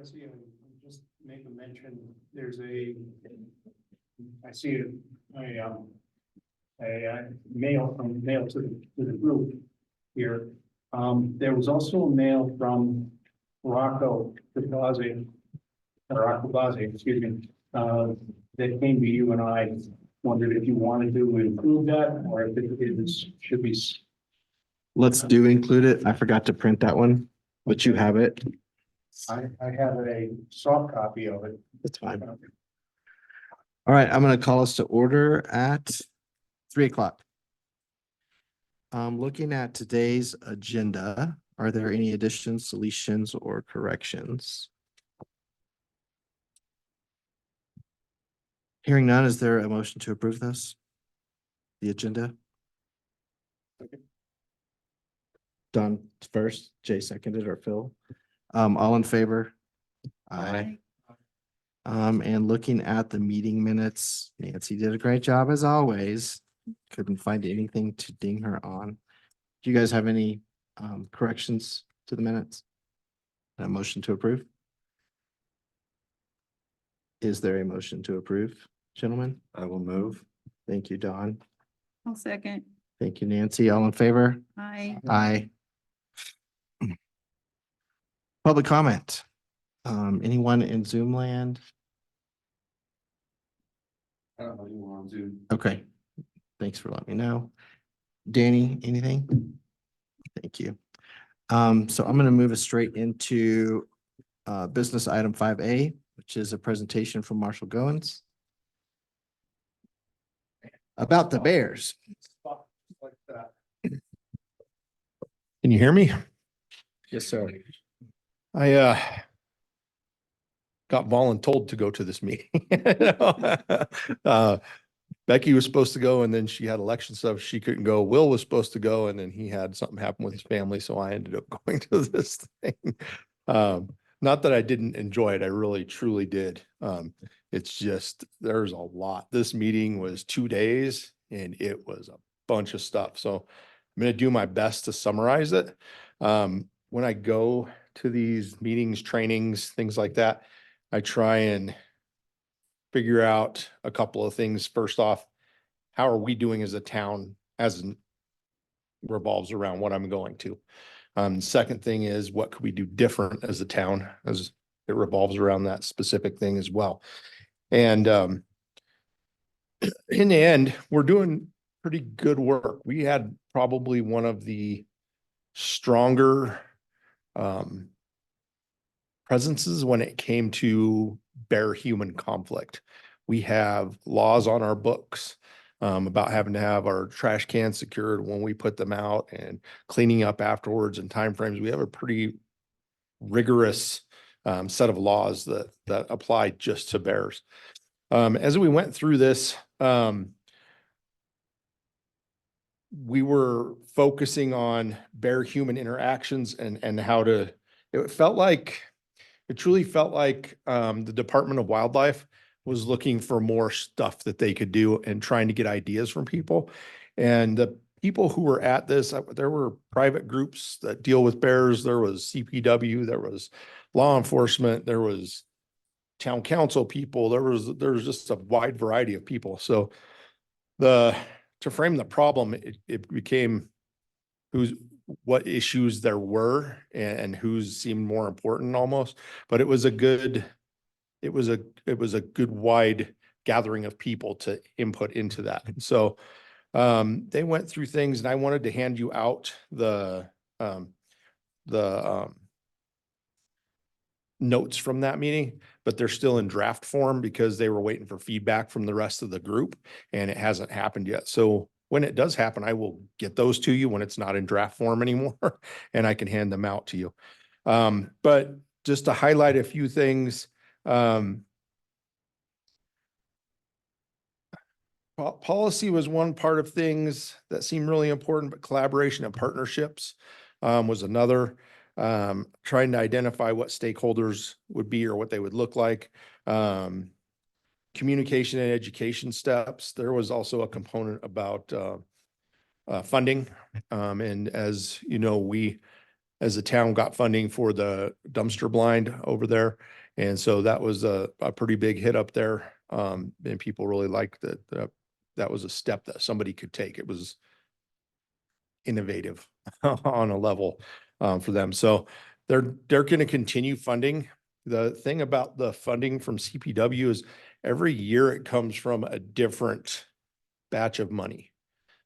see, just make a mention, there's I see a mail to the group here. There was also a mail from Rocco Bazi, excuse me, that came to you, and I wondered if you wanted to include that, or if should be. Let's do include it. I forgot to print that one, but you have it. I have a soft copy of it. That's fine. All right, I'm going to call us to order at 3 o'clock. Looking at today's agenda, are there any additions, deletions, or corrections? Hearing none, is there a motion to approve this? The agenda? Okay. Don first, Jay seconded, or Phil? All in favor? Aye. And looking at the meeting minutes, Nancy did a great job as always. Couldn't find anything to ding her on. Do you guys have any corrections to the minutes? A motion to approve? Is there a motion to approve, gentlemen? I will move. Thank you, Don. I'll second. Thank you, Nancy. All in favor? Aye. Aye. Public comment. Anyone in Zoom land? I don't know anyone on Zoom. Okay. Thanks for letting me know. Danny, anything? Thank you. So I'm going to move us straight into business item 5A, which is a presentation from Marshall Goins about the Bears. Like that. Can you hear me? Yes, sir. I got voluntold to go to this meeting. Becky was supposed to go, and then she had election stuff. She couldn't go. Will was supposed to go, and then he had something happen with his family. So I ended up going to this thing. Not that I didn't enjoy it. I really, truly did. It's just, there's a lot. This meeting was 2 days and it was a bunch of stuff. So I'm going to do my best to summarize it. When I go to these meetings, trainings, things like that, I try and figure out a couple of things. First off, how are we doing as a town as revolves around what I'm going to. Second thing is, what could we do different as a town, as it revolves around that specific thing as well. And in the end, we're doing pretty good work. We had probably one of the stronger presences when it came to bear human conflict. We have laws on our books about having to have our trash cans secured when we put them out and cleaning up afterwards and timeframes. We have a pretty rigorous set of laws that apply just to bears. As we went through this, we were focusing on bear human interactions and how to, it truly felt like the Department of Wildlife was looking for more stuff that they could do and trying to get ideas from people. And the people who were at this, there were private groups that deal with bears. There was CPW, there was law enforcement, there was town council people. There was just a wide variety of people. So to frame the problem, it became what issues there were and whose seemed more important almost, but it was a good wide gathering of people to input into that. And so they went through things, and I wanted to hand you out the notes from that meeting, but they're still in draft form because they were waiting for feedback from the rest of the group, and it hasn't happened yet. So when it does happen, I will get those to you when it's not in draft form anymore, and I can hand them out to you. But just to highlight a few things, policy was one part of things that seemed really important, but collaboration and partnerships was another. Trying to identify what stakeholders would be or what they would look like. Communication and education steps. There was also a component about funding. And as you know, we as the town got funding for the dumpster blind over there. And so that was a pretty big hit up there. And people really liked that. That was a step that somebody could take. It was innovative on a level for them. So they're going to continue funding. The thing about the funding from CPW is every year it comes from a different batch of money.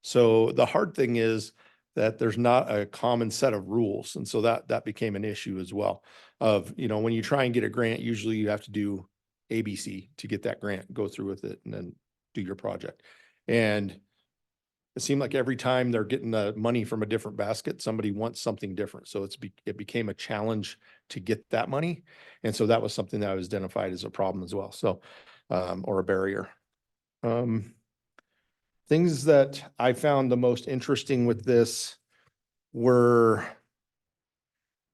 So the hard thing is that there's not a common set of rules. And so that became an issue as well of, when you try and get a grant, usually you have to do ABC to get that grant, go through with it, and then do your project. And it seemed like every time they're getting the money from a different basket, somebody wants something different. So it became a challenge to get that money. And so that was something that was identified as a problem as well. So, or a barrier. Things that I found the most interesting with this were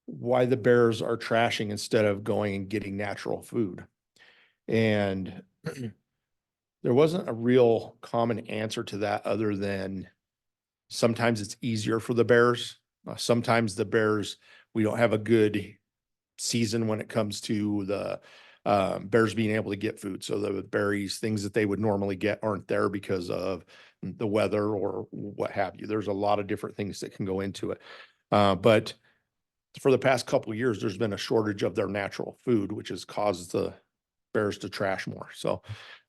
why the bears are trashing instead of going and getting natural food. And there wasn't a real common answer to that other than sometimes it's easier for the bears. Sometimes the bears, we don't have a good season when it comes to the bears being able to get food. So the berries, things that they would normally get aren't there because of the weather or what have you. There's a lot of different things that can go into it. But for the past couple of years, there's been a shortage of their natural food, which has caused the bears to trash more. So,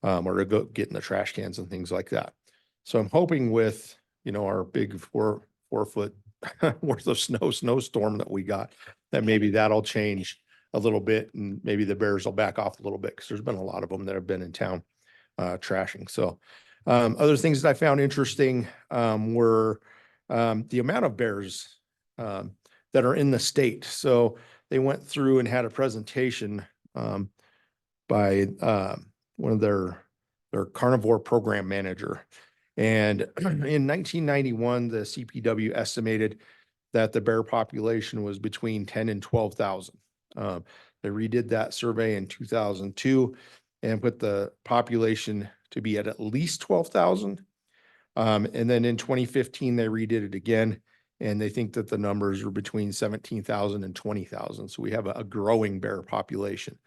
or to go get in the trash cans and things like that. So I'm hoping with, our big 4 foot worth of snowstorm that we got, that maybe that'll change a little bit and maybe the bears will back off a little bit because there's been a lot of them that have been in town trashing. So other things that I found interesting were the amount of bears that are in the state. So they went through and had a presentation by one of their carnivore program manager. And in 1991, the CPW estimated that the bear population was between 10 and 12,000. They redid that survey in 2002 and put the population to be at least 12,000. And then in 2015, they redid it again, and they think that the numbers were between 17,000 and 20,000. So we have a growing bear population.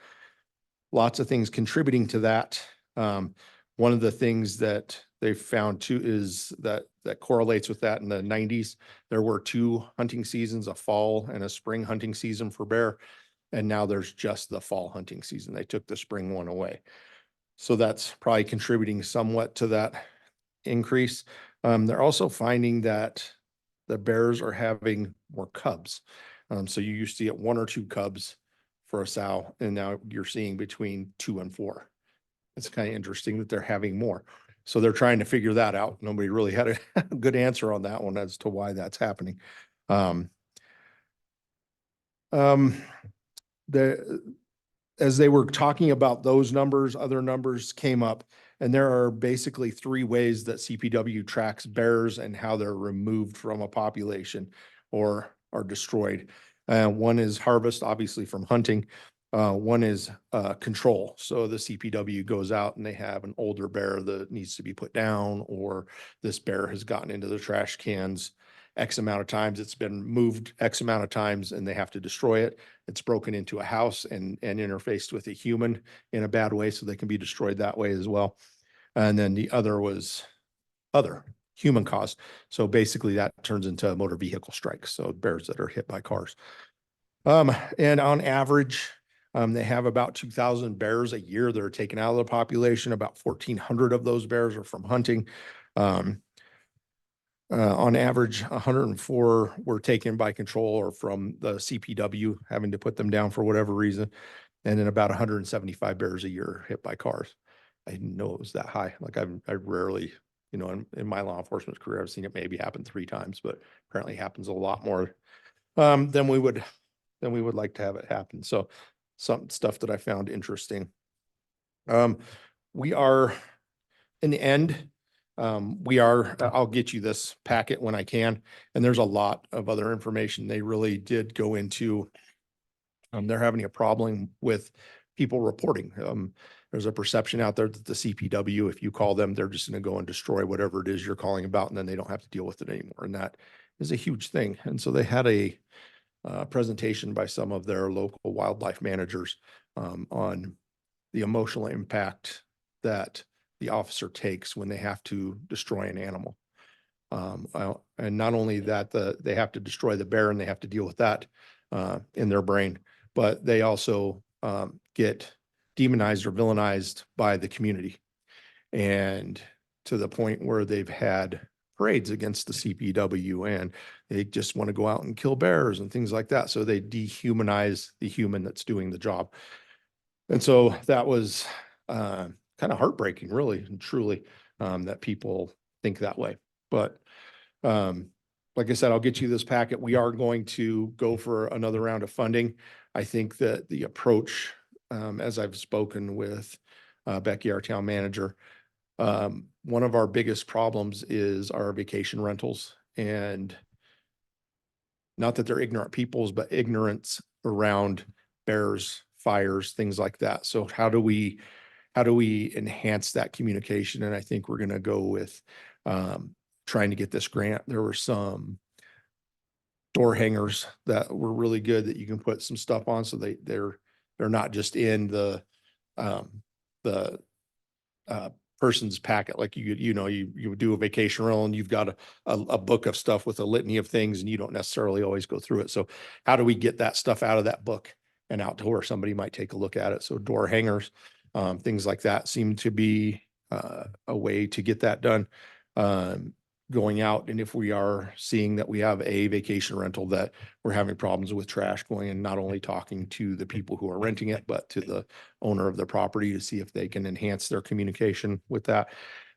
Lots of things contributing to that. One of the things that they found too is that correlates with that in the 90s. There were 2 hunting seasons, a fall and a spring hunting season for bear. And now there's just the fall hunting season. They took the spring one away. So that's probably contributing somewhat to that increase. They're also finding that the bears are having more cubs. So you used to get 1 or 2 cubs for a sow, and now you're seeing between 2 and 4. It's kind of interesting that they're having more. So they're trying to figure that out. Nobody really had a good answer on that one as to why that's happening. As they were talking about those numbers, other numbers came up, and there are basically 3 ways that CPW tracks bears and how they're removed from a population or are destroyed. One is harvest, obviously from hunting. One is control. So the CPW goes out and they have an older bear that needs to be put down, or this bear has gotten into the trash cans X amount of times. It's been moved X amount of times and they have to destroy it. It's broken into a house and interfaced with a human in a bad way, so they can be destroyed that way as well. And then the other was other human caused. So basically that turns into motor vehicle strikes. So bears that are hit by cars. And on average, they have about 2,000 bears a year that are taken out of the population. About 1,400 of those bears are from hunting. On average, 104 were taken by control or from the CPW, having to put them down for whatever reason. And then about 175 bears a year hit by cars. I didn't know it was that high. Like I rarely, in my law enforcement career, I've seen it maybe happen 3 times, but apparently happens a lot more than we would like to have it happen. So some stuff that I found interesting. We are in the end, I'll get you this packet when I can. And there's a lot of other information. They really did go into, they're having a problem with people reporting. There's a perception out there that the CPW, if you call them, they're just going to go and destroy whatever it is you're calling about, and then they don't have to deal with it anymore. And that is a huge thing. And so they had a presentation by some of their local wildlife managers on the emotional impact that the officer takes when they have to destroy an animal. And not only that, they have to destroy the bear and they have to deal with that in their brain, but they also get demonized or villainized by the community. And to the point where they've had parades against the CPW and they just want to go out and kill bears and things like that. So they dehumanize the human that's doing the job. And so that was kind of heartbreaking, really and truly, that people think that way. But like I said, I'll get you this packet. We are going to go for another round of funding. I think that the approach, as I've spoken with Becky, our town manager, one of our biggest problems is our vacation rentals, and not that they're ignorant peoples, but ignorance around bears, fires, things like that. So how do we enhance that communication? And I think we're going to go with trying to get this grant. There were some door hangers that were really good that you can put some stuff on, so they're not just in the person's packet. Like you would do a vacation rental and you've got a book of stuff with a litany of things and you don't necessarily always go through it. So how do we get that stuff out of that book and out to where somebody might take a look at it? So door hangers, things like that seem to be a way to get that done. Going out, and if we are seeing that we have a vacation rental that we're having problems with trash, going and not only talking to the people who are renting it, but to the owner of the property to see if they can enhance their communication with that.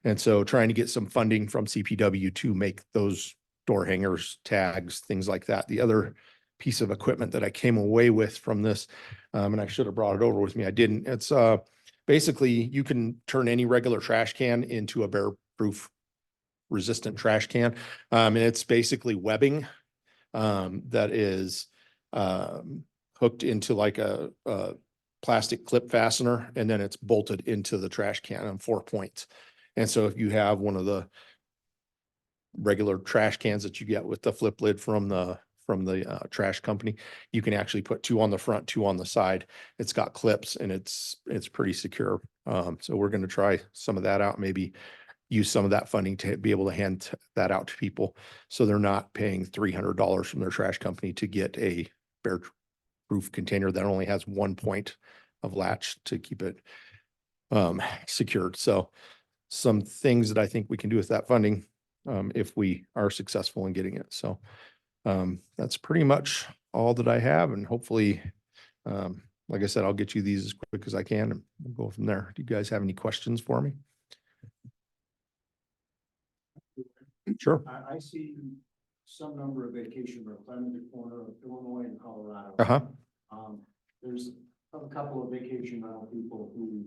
And so trying to get some funding from CPW to make those door hangers, tags, things like that. The other piece of equipment that I came away with from this, and I should have brought it over with me, I didn't. It's basically you can turn any regular trash can into a bear-proof resistant trash can. And it's basically webbing that is hooked into like a plastic clip fastener, and then it's bolted into the trash can on 4 points. And so if you have one of the regular trash cans that you get with the flip lid from the trash company, you can actually put 2 on the front, 2 on the side. It's got clips and it's pretty secure. So we're going to try some of that out, maybe use some of that funding to be able to hand that out to people so they're not paying $300 from their trash company to get a bear proof container that only has 1 point of latch to keep it secured. So some things that I think we can do with that funding if we are successful in getting it. So that's pretty much all that I have, and hopefully like I said, I'll get you these as quick as I can and we'll go from there. Do you guys have any questions for me? Sure. I see some number of vacation rentals. I'm in the corner of Illinois and Colorado. Uh-huh. There's a couple of vacation rental people who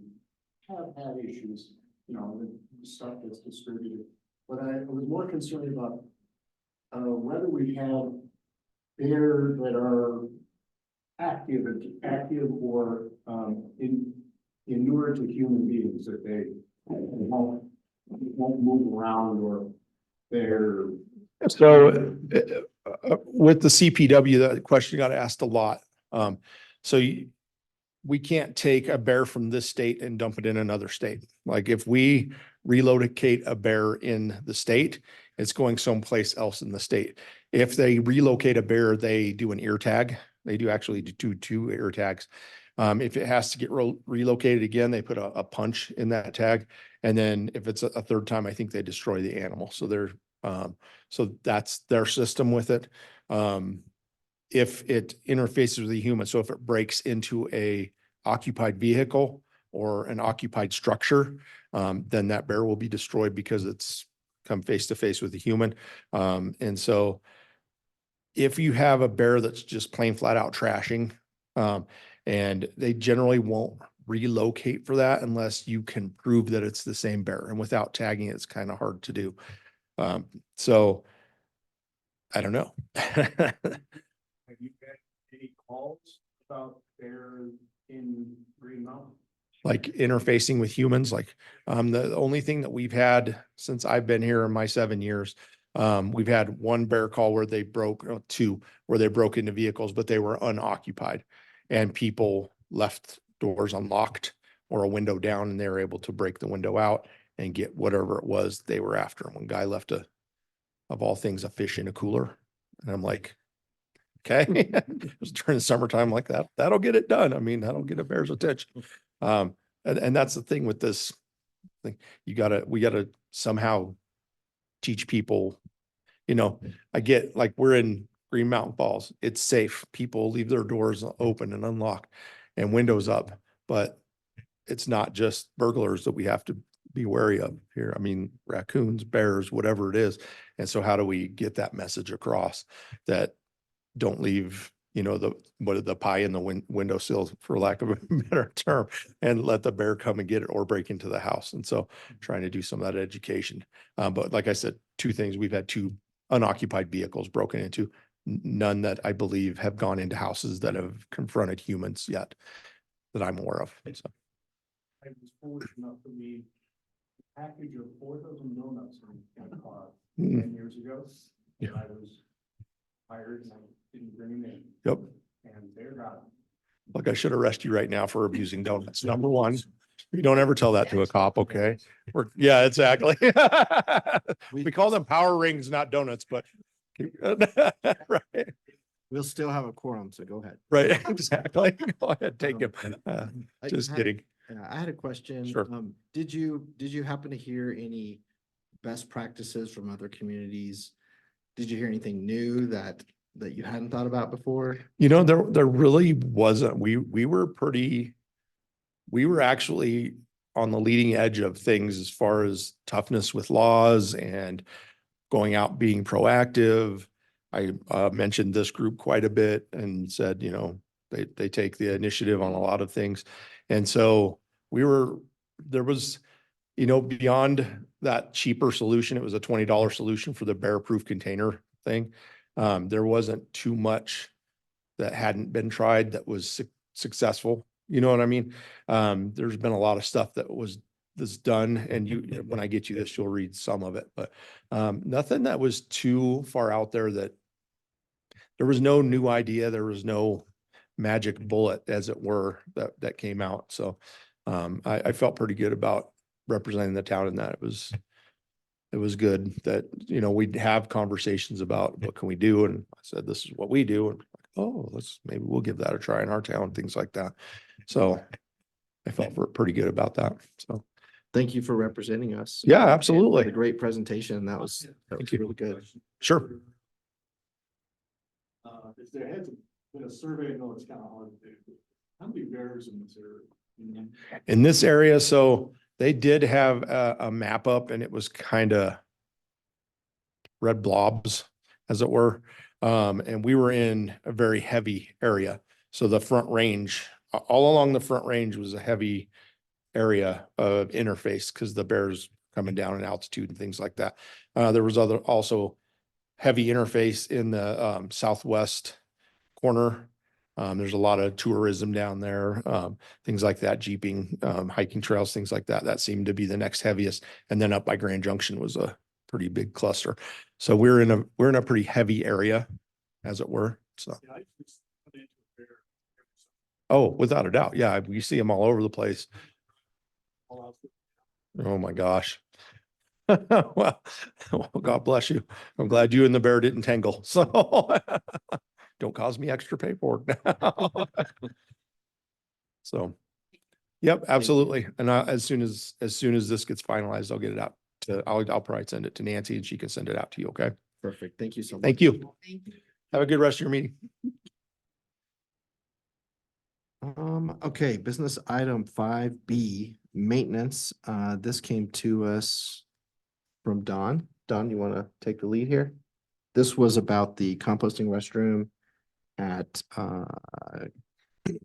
have had issues, with stuff that's distributed. But I was more concerned about whether we have bears that are active or inured to human beings, that they won't move around, or they're. So with the CPW, that question got asked a lot. We can't take a bear from this state and dump it in another state. Like if we relocate a bear in the state, it's going someplace else in the state. If they relocate a bear, they do an ear tag. They do actually do 2 ear tags. If it has to get relocated again, they put a punch in that tag. And then if it's a 3rd time, I think they destroy the animal. So so that's their system with it. If it interfaces with a human, so if it breaks into a occupied vehicle or an occupied structure, then that bear will be destroyed because it's come face to face with a human. And so if you have a bear that's just plain flat out trashing, and they generally won't relocate for that unless you can prove that it's the same bear, and without tagging it's kind of hard to do. So I don't know. Have you had any calls about bears in Green Mountain? Like interfacing with humans, like the only thing that we've had since I've been here in my 7 years We've had one bear call where they broke, two, where they broke into vehicles, but they were unoccupied. And people left doors unlocked or a window down, and they were able to break the window out and get whatever it was they were after. One guy left of all things, a fish in a cooler. And I'm like, okay, it was during the summertime like that. That'll get it done. I mean, that'll get a bear's attention. And that's the thing with this thing. We gotta somehow teach people, I get like we're in Green Mountain Falls. It's safe. People leave their doors open and unlocked and windows up, but it's not just burglars that we have to be wary of here. I mean, raccoons, bears, whatever it is. And so how do we get that message across that don't leave, the pie in the windowsill, for lack of a better term, and let the bear come and get it or break into the house. And so trying to do some of that education. But like I said, two things, we've had 2 unoccupied vehicles broken into, none that I believe have gone into houses that have confronted humans yet that I'm aware of. So. I was foolish enough to leave a package of 4,000 donuts in a car 10 years ago. Yeah. I was hired and I didn't bring them in. Yep. And they're gone. Look, I should arrest you right now for abusing donuts. Number one, you don't ever tell that to a cop, okay? Yeah, exactly. We call them power rings, not donuts, but right, We'll still have a quorum, so go ahead. right, exactly. Go ahead, take him. Just I- kidding. I had a question. Sure. Did you happen to hear any best practices from other communities? Did you hear anything new that you hadn't thought about before? There really wasn't. We were actually on the leading edge of things as far as toughness with laws and going out, being proactive. I mentioned this group quite a bit and said, they take the initiative on a lot of things. And so there was, beyond that cheaper solution, it was a $20 solution for the bear-proof container thing. There wasn't too much that hadn't been tried that was successful. You know what I mean? There's been a lot of stuff that's done, and when I get you this, you'll read some of it, but nothing that was too far out there. That there was no new idea. There was no magic bullet, as it were, that came out. So I felt pretty good about representing the town in that. It was good that, we'd have conversations about what can we do? And I said, this is what we do. And maybe we'll give that a try in our town, things like that. So I felt pretty good about that. So Thank you for representing us. yeah, Had a absolutely. great presentation. That was Thank you. really good. Sure. If there had been a survey, I know it's kind of hard to do. How many bears in this area? In this area, so they did have a map up, and it was kind of red blobs, as it were. And we were in a very heavy area. So the front range, all along the front range was a heavy area of interface because the bears coming down in altitude and things like that. There was also heavy interface in the southwest corner. There's a lot of tourism down there, things like that, jeeping, hiking trails, things like that. That seemed to be the next heaviest. And then up by Grand Junction was a pretty big cluster. So we're in a pretty heavy area, as it were. So. Oh, without a doubt. Yeah. We see them all over the place. Oh my gosh. Well, God bless you. I'm glad you and the bear didn't tangle. So don't cause me extra paperwork now. So, yep, absolutely. And as soon as this gets finalized, I'll get it out I'll probably send it to Nancy and she can send it out to you. Okay. Perfect. Thank you so much. Thank you. Have a good rest of your meeting. Okay, business item 5B, maintenance. This came to us from Don. Don, you want to take the lead here? This was about the composting restroom at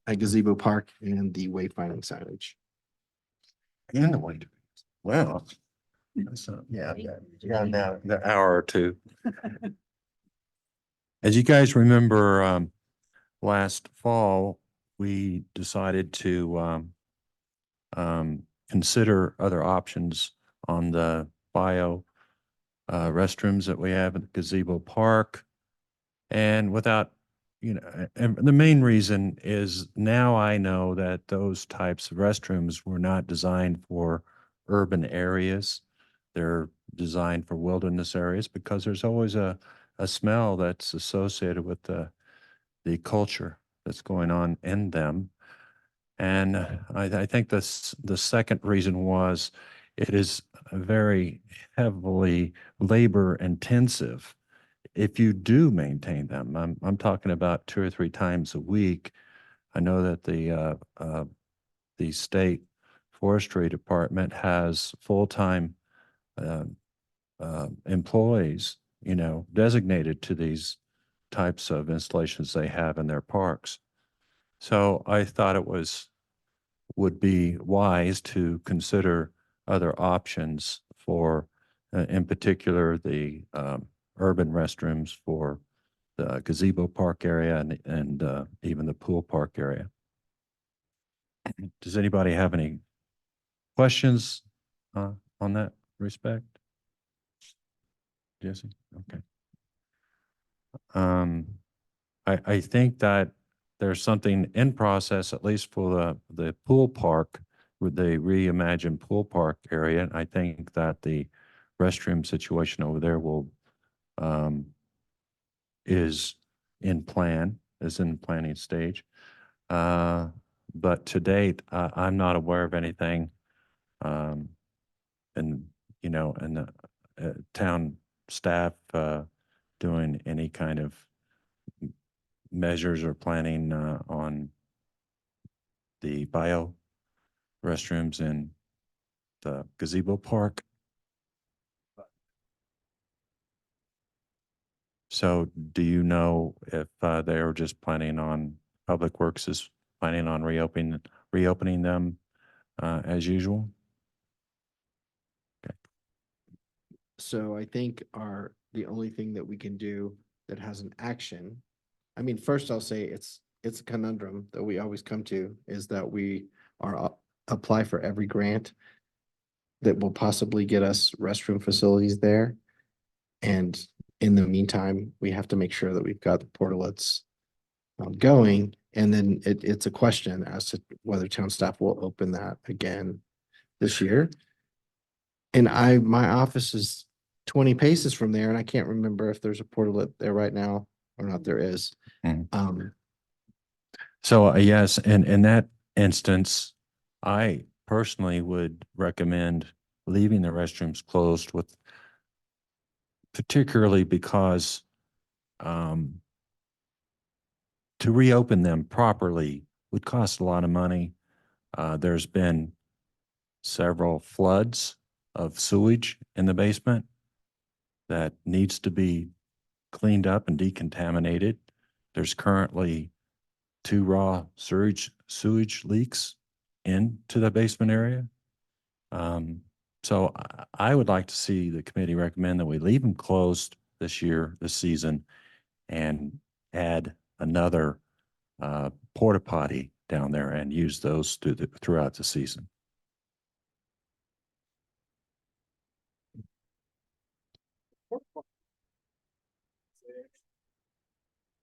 Gazebo Park and the wayfinding signage. Yeah, wait. Well. So, yeah, you got now the hour or two. As you guys remember, last fall, we decided to consider other options on the restrooms that we have at the gazebo park. And without, and the main reason is now I know that those types of restrooms were not designed for urban areas. They're designed for wilderness areas because there's always a smell that's associated with the culture that's going on in them. And I think the second reason was it is very heavily labor intensive. If you do maintain them, I'm talking about 2 or 3 times a week. I know that the state forestry department has full-time uh, employees, designated to these types of installations they have in their parks. So I thought it would be wise to consider other options for, in particular, the urban restrooms for the gazebo park area and even the pool park area. Does anybody have any questions on that respect? Jesse? Okay. I think that there's something in process, at least for the pool park, with the reimagined pool park area. And I think that the restroom situation over there is in planning stage. But to date, I'm not aware of anything, and, and the town staff doing any kind of measures or planning on the bio restrooms in the gazebo park. So do you know if they're just planning on, Public Works is planning on reopening them as usual? So I think the only thing that we can do that has an action, I mean, first I'll say it's a conundrum that we always come to, is that we apply for every grant that will possibly get us restroom facilities there. And in the meantime, we have to make sure that we've got the portalets going. And then it's a question as to whether town staff will open that again this year. And my office is 20 paces from there, and I can't remember if there's a portalet there right now or not. There is. Mm. So yes, in that instance, I personally would recommend leaving the restrooms closed, particularly because to reopen them properly would cost a lot of money. There's been several floods of sewage in the basement that needs to be cleaned up and decontaminated. There's currently 2 raw sewage leaks into the basement area. So I would like to see the committee recommend that we leave them closed this season, and add another porta potty down there and use those throughout the season.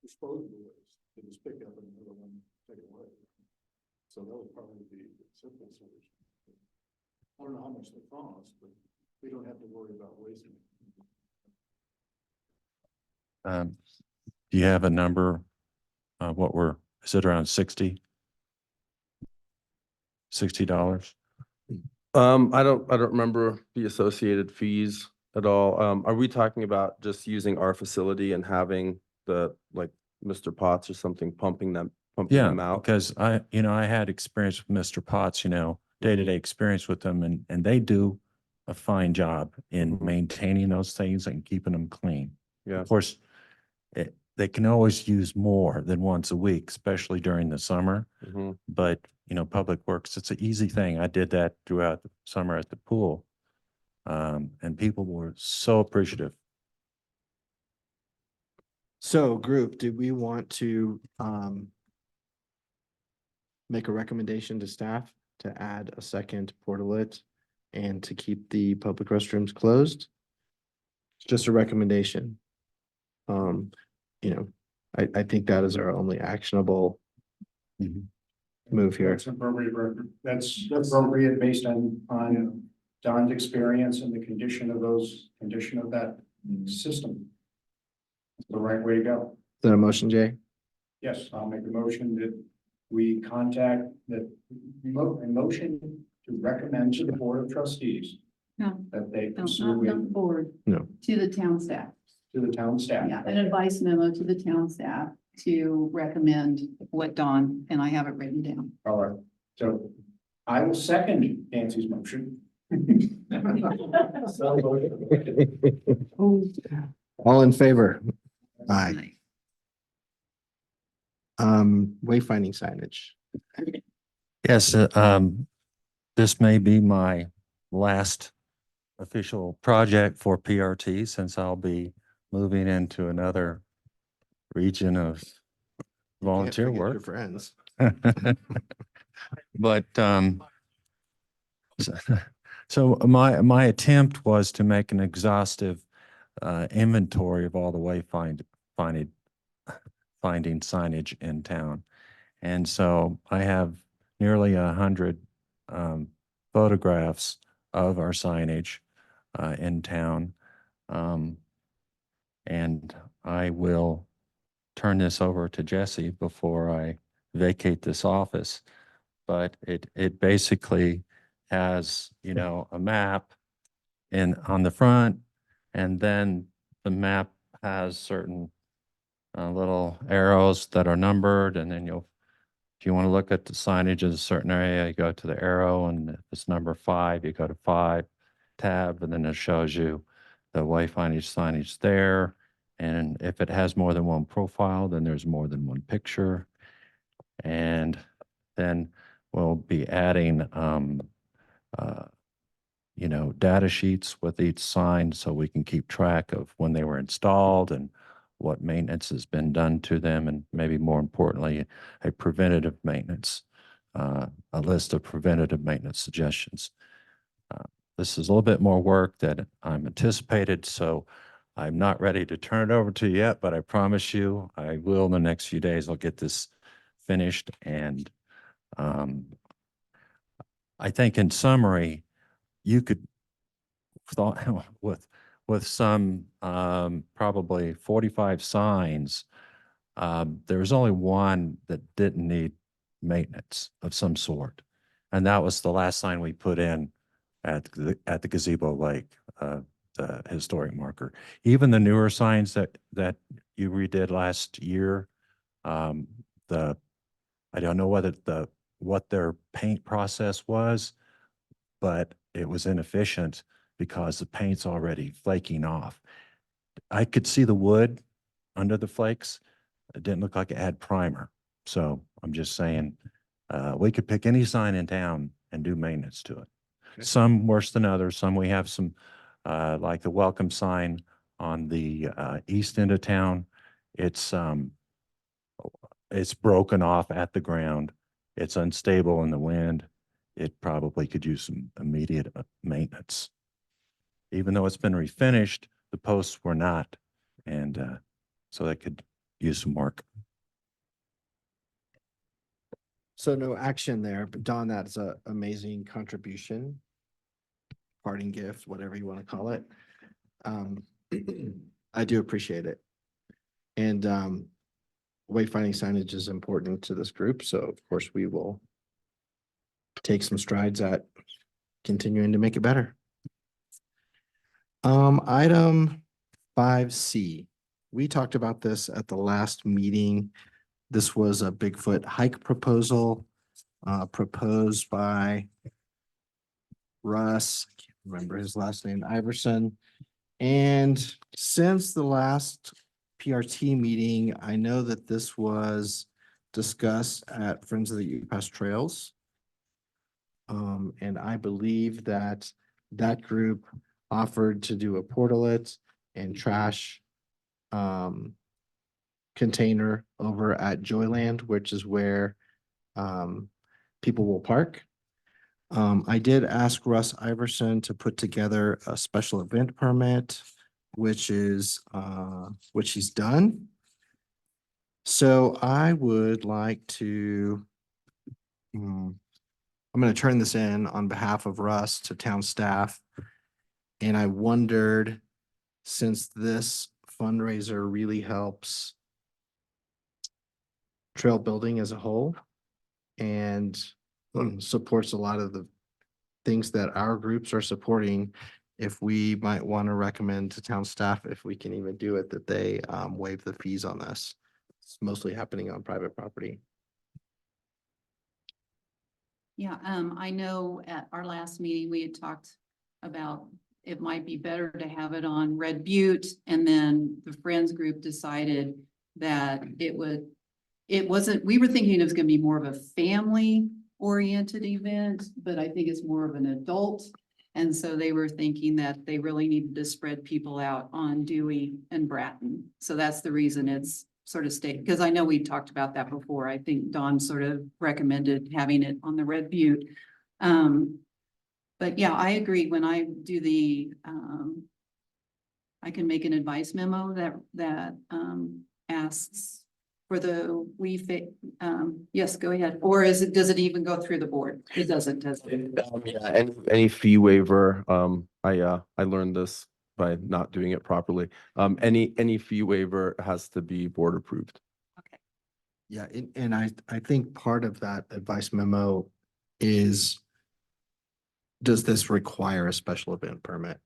Disposable waste, they just pick up another one, take it away. So that would probably be the simple solution. I don't know how much they cost, but we don't have to worry about wasting. Do you have a number? Is it around $60? I don't remember the associated fees at all. Are we talking about just using our facility and having like Mr. Potts or something pumping them Yeah, out? because I had experience with Mr. Potts, day-to-day experience with them, and they do a fine job in maintaining those things and keeping them clean. Yeah. Of course, they can always use more than once a week, especially during the summer. Mhm. But, Public Works, it's an easy thing. I did that throughout the summer at the pool. And people were so appreciative. So group, do we want to make a recommendation to staff to add a second portalet and to keep the public restrooms closed? just a recommendation. You know, I think that is our only actionable move here. That's appropriate, that's appropriate based on Don's experience and the condition of that system. It's the right way to go. Is that a motion, Jay? Yes, I'll make a motion that we contact a motion to recommend to the Board of Trustees No, that they no, pursue not the it board. No. To the town staff. to the town staff. Yeah, an advice memo to the town staff to recommend what Dawn, and I have it written down. All right, so I will second Nancy's motion. All in favor? Aye. Wayfinding signage. Yes, this may be my last official project for PRT since I'll be moving into another region of volunteer Can't forget your work. Friends. But so my attempt was to make an exhaustive inventory of all the finding signage in town. And so I have nearly 100 photographs of our signage in town. And I will turn this over to Jesse before I vacate this office. But it basically has, you know, a map on the front, and then the map has certain little arrows that are numbered, and then if you want to look at the signage of a certain area, you go to the arrow, and if it's number 5, you go to 5 tab, and then it shows you the wayfinding signage there. And if it has more than one profile, then there's more than one picture. And then we'll be adding, you know, data sheets with each sign so we can keep track of when they were installed and what maintenance has been done to them, and maybe more importantly, a preventative maintenance, a list of preventative maintenance suggestions. This is a little bit more work that I'm anticipated, so I'm not ready to turn it over to you yet, but I promise you I will in the next few days. I'll get this finished. And I think in summary, you could thought with some probably 45 signs, there was only one that didn't need maintenance of some sort. And that was the last sign we put in at the gazebo lake, the historic marker. Even the newer signs that you redid last year, I don't know what their paint process was, but it was inefficient because the paint's already flaking off. I could see the wood under the flakes. It didn't look like it had primer. So I'm just saying, we could pick any sign in town and do maintenance to it. Okay. Some worse than others. Some we have some, like the welcome sign on the east end of town. It's broken off at the ground. It's unstable in the wind. It probably could use some immediate maintenance. Even though it's been refinished, the posts were not. And so they could use some work. So no action there, but Don, that's an amazing contribution. Parting gift, whatever you want to call it. I do appreciate it. And wayfinding signage is important to this group, so of course we will take some strides at continuing to make it better. Item 5C. We talked about this at the last meeting. This was a Bigfoot hike proposal proposed by Russ, I can't remember his last name, Iverson. And since the last PRT meeting, I know that this was discussed at Friends of the Ute Pass Trails. And I believe that group offered to do a portalet and trash container over at Joyland, which is where people will park. I did ask Russ Iverson to put together a special event permit which he's done. So I would like to, I'm going to turn this in on behalf of Russ to town staff. And I wondered, since this fundraiser really helps trail building as a whole and supports a lot of the things that our groups are supporting, if we might want to recommend to town staff, if we can even do it, that they waive the fees on this. It's mostly happening on private property. Yeah, I know at our last meeting, we had talked about it might be better to have it on Red Butte, and then the Friends group decided that it wasn't, we were thinking it was gonna be more of a family oriented event, but I think it's more of an adult. And so they were thinking that they really needed to spread people out on Dewey and Bratton. So that's the reason it's sort of stayed, because I know we talked about that before. I think Dawn sort of recommended having it on the Red Butte. But yeah, I agree. When I do I can make an advice memo that asks for yes, go ahead. Or does it even go through the board? It doesn't, does it? Yeah, any fee waiver, I learned this by not doing it properly. Any fee waiver has to be board approved. Yeah, and I think part of that advice memo is, does this require a special event permit?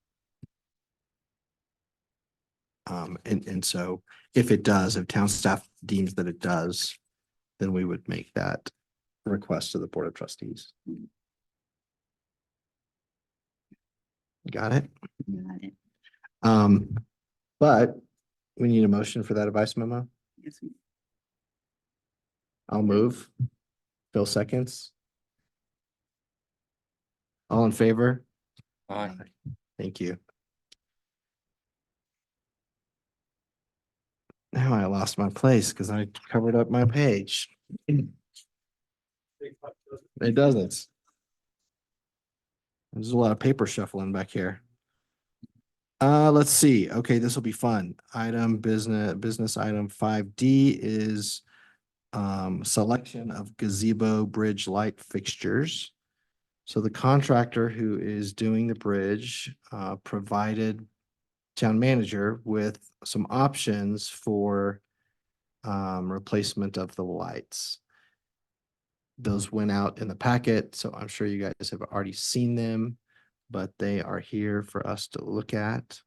And so if it does, if town staff deems that it does, then we would make that request to the Board of Trustees. Got it? Got it. But we need a motion for that advice memo. Yes, I'll move. Phil seconds. All in favor? Aye. Thank you. Now I lost my place because I covered up my page. It doesn't. There's a lot of paper shuffling back here. Let's see. Okay, this will be fun. Business item 5D is selection of gazebo bridge light fixtures. So the contractor who is doing the bridge provided town manager with some options for replacement of the lights. Those went out in the packet, so I'm sure you guys have already seen them, but they are here for us to look at.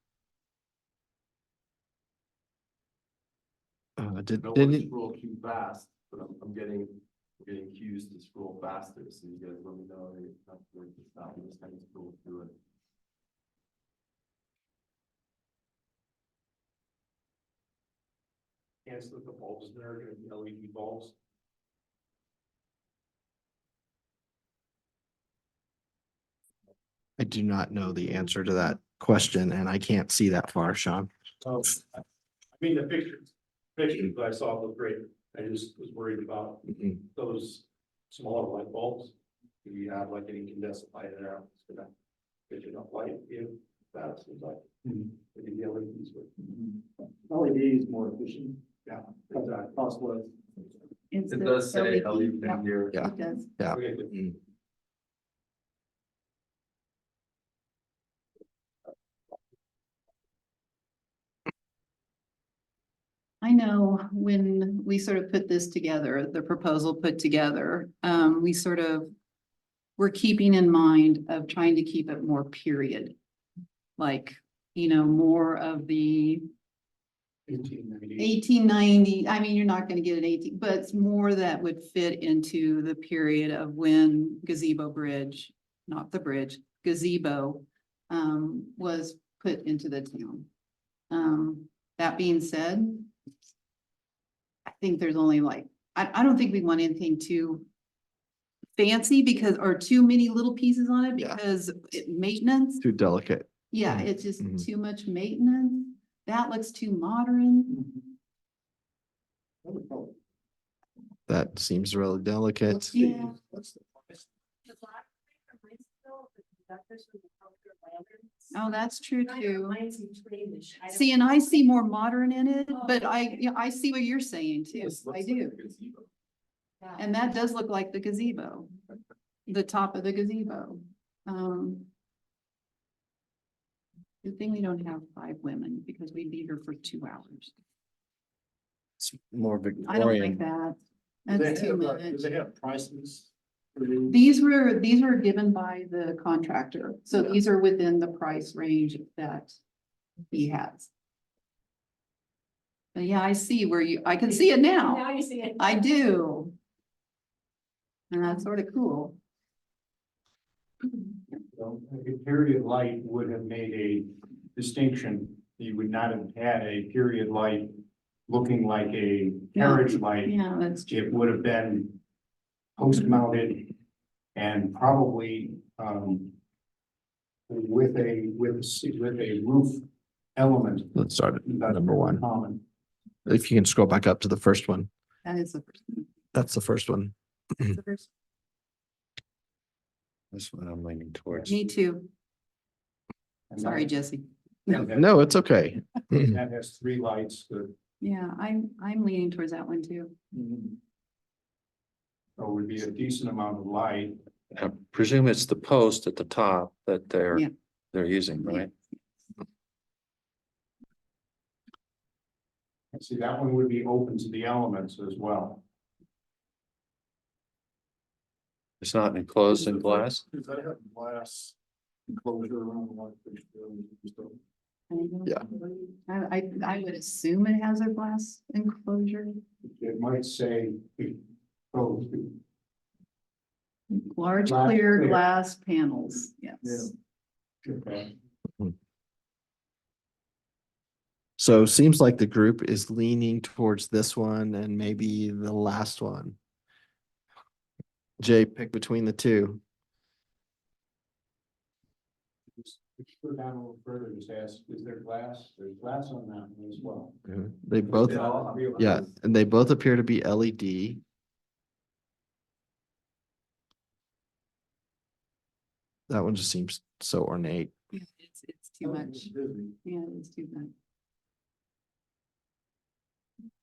Didn't it? Scroll too fast, but I'm getting cues to scroll faster, so you guys let me know. I'm just kind of scroll through it. Yes, with the bulbs there, the LED bulbs. I do not know the answer to that question, and I can't see that far, Sean. Oh, I mean, the pictures that I saw look great. I just was worried about those smaller light bulbs. Do you have like any incandescent light in there? It's gonna get enough light if that's like. Maybe the LEDs would. LED is more efficient. Yeah, exactly. Possible. It's It the does say LED. LED here. Yeah. It does. Yeah. Okay, good. I know when we sort of put this together, the proposal put together, we sort of were keeping in mind of trying to keep it more period. Like, more of the 1890, I mean, you're not gonna get an 18, but it's more that would fit into the period of when gazebo bridge, not the bridge, gazebo, was put into the town. That being said, I think there's only I don't think we want anything too fancy or too many little pieces on it Yeah. because maintenance. Too delicate. Yeah, Mhm. it's just Mhm. too much maintenance. That looks too modern. That seems really delicate. Yeah. Oh, that's true too. Mine seems Swedish. I don't- See, and I see more modern in it, but I see what you're saying too. I do. Yeah. And that does look like the gazebo, the top of the gazebo. Good thing we don't have 5 women because we'd be here for 2 hours. It's more I don't like Victorian. that. Do they That's too have, much. do they have prices? for these? These were given by the contractor, so these are within the price range that he has. But yeah, I see where I can see it now. Now you see it. I do. And that's sort of cool. So, a period light would have made a distinction. You would not have had a period light looking like a carriage light. Yeah, that's true. It would have been post mounted and probably with a roof element. Let's start at That's number one. common. If you can scroll back up to the first one. That is the first. That's the first one. That's the first. That's what I'm leaning towards. Me too. And Sorry, that- Jesse. No, it's okay. That has 3 lights that Yeah, I'm leaning towards that one too. so would be a decent amount of light. I presume it's the post at the top that Yeah. they're using, right? See, that one would be open to the elements as well. It's not enclosed in glass. Does that have glass enclosure around the light? Yeah. I would assume it has a glass enclosure, It might say, oh, large Glass clear clear. glass panels, yes. okay. So seems like the group is leaning towards this one and maybe the last one. Jay, pick between the two. Just go down a little further, just ask, is there glass? There's glass on that one as well. They both, yeah, and they both appear to be LED. That one just seems so ornate. Yeah, it's too much. Yeah, it's too much.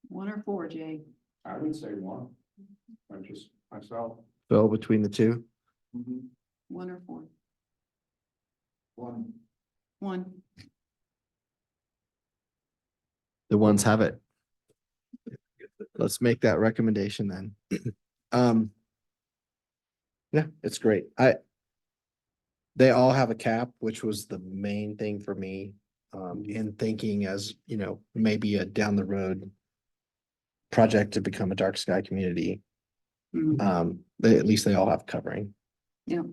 1 or 4, Jay. I would say 1. I just, myself. Phil, between the two. 1 or 4. 1. 1. The ones have it. Let's make that recommendation then. Yeah, it's great. They all have a cap, which was the main thing for me, in thinking as, maybe a down the road project to become a dark sky community. Mhm. At least they all have covering. Yeah,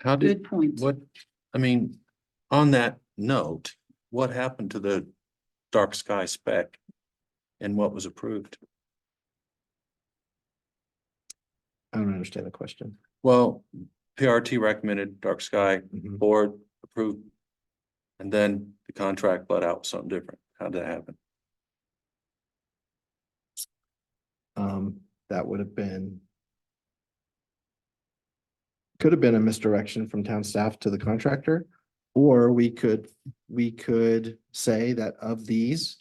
How did, good point. on that note, what happened to the dark sky spec? And what was approved? I don't understand the question. Well, PRT recommended dark sky, Mhm. board approved. And then the contract let out something different. How'd that happen? That would have been. Could have been a misdirection from town staff to the contractor, or we could say that of these.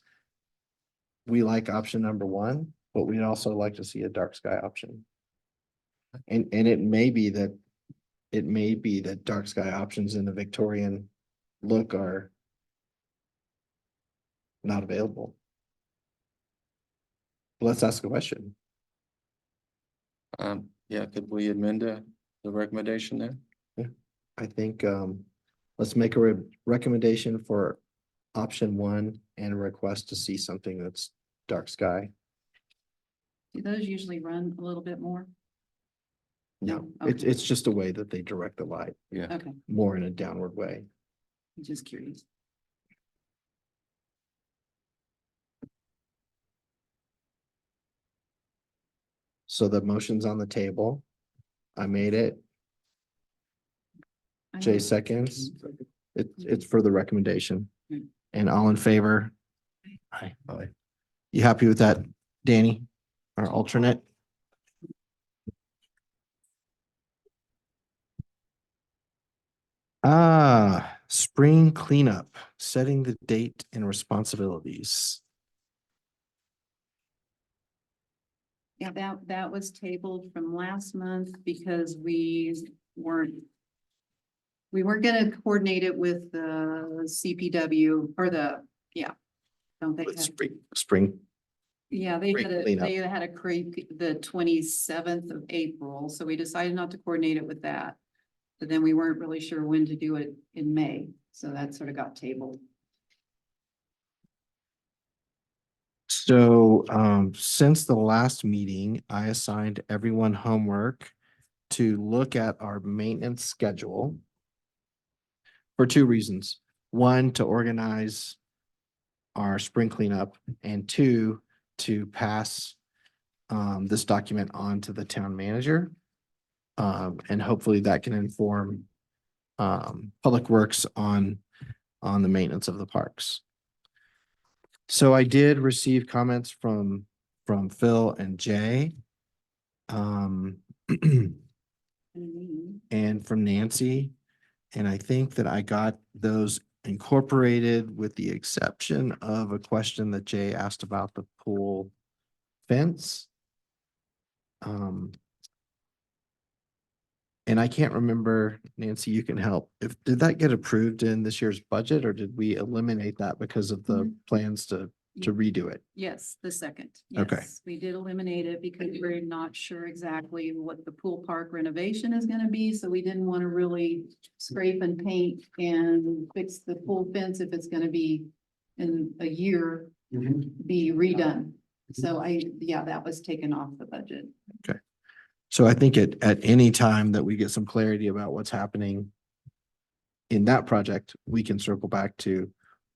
We like option number 1, but we'd also like to see a dark sky option. And it may be that. It may be that dark sky options in the Victorian look are. Not available. Let's ask a question. Yeah, could we amend the recommendation there? I think, let's make a recommendation for option 1 and a request to see something that's dark sky. Do those usually run a little bit more? No, Okay. it's just a way that they direct the light Okay, more in a downward way. I'm just curious. So the motion's on the table. I made it. I Jay know. seconds. It's for the recommendation. Mm. And all in favor? Aye. Aye. You happy with that, Danny? Our alternate? Spring cleanup, setting the date and responsibilities. Yeah, that was tabled from last month because weren't gonna coordinate it with the CPW or don't they With have? spring, Yeah, they spring had cleanup. they had a creek the 27th of April, so we decided not to coordinate it with that. But then we weren't really sure when to do it in May, so that sort of got tabled. So, since the last meeting, I assigned everyone homework to look at our maintenance schedule for two reasons. One, to organize our spring cleanup, and two, to pass this document on to the town manager. And hopefully that can inform Public Works on the maintenance of the parks. So I did receive comments from Phil and Jay. And from Nancy. And I think that I got those incorporated with the exception of a question that Jay asked about the pool fence. And I can't remember, Nancy, you can help. Did that get approved in this year's budget, or did we eliminate that because of the plans to redo it? Yes, the second. Okay. Yes, we did eliminate it because we're not sure exactly what the pool park renovation is gonna be, so we didn't want to really scrape and paint and fix the pool fence if it's gonna be in a year, be redone. So that was taken off the budget. So I think at any time that we get some clarity about what's happening in that project, we can circle back to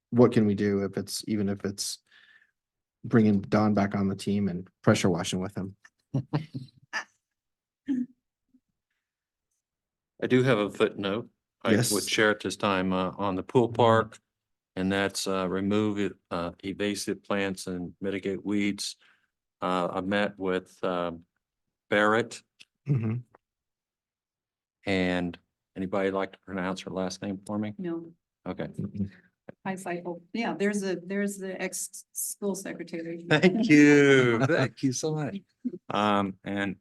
what can we do even if it's bringing Don back on the team and pressure washing with him. I do have a footnote. I Yes. would share at this time on the pool park. And that's remove invasive plants and mitigate weeds. I met with Barrett, Mhm. and anybody like to pronounce her last name for me? No, Okay. high cycle. Yeah, there's the ex-school secretary. Thank you. Thank you so much. And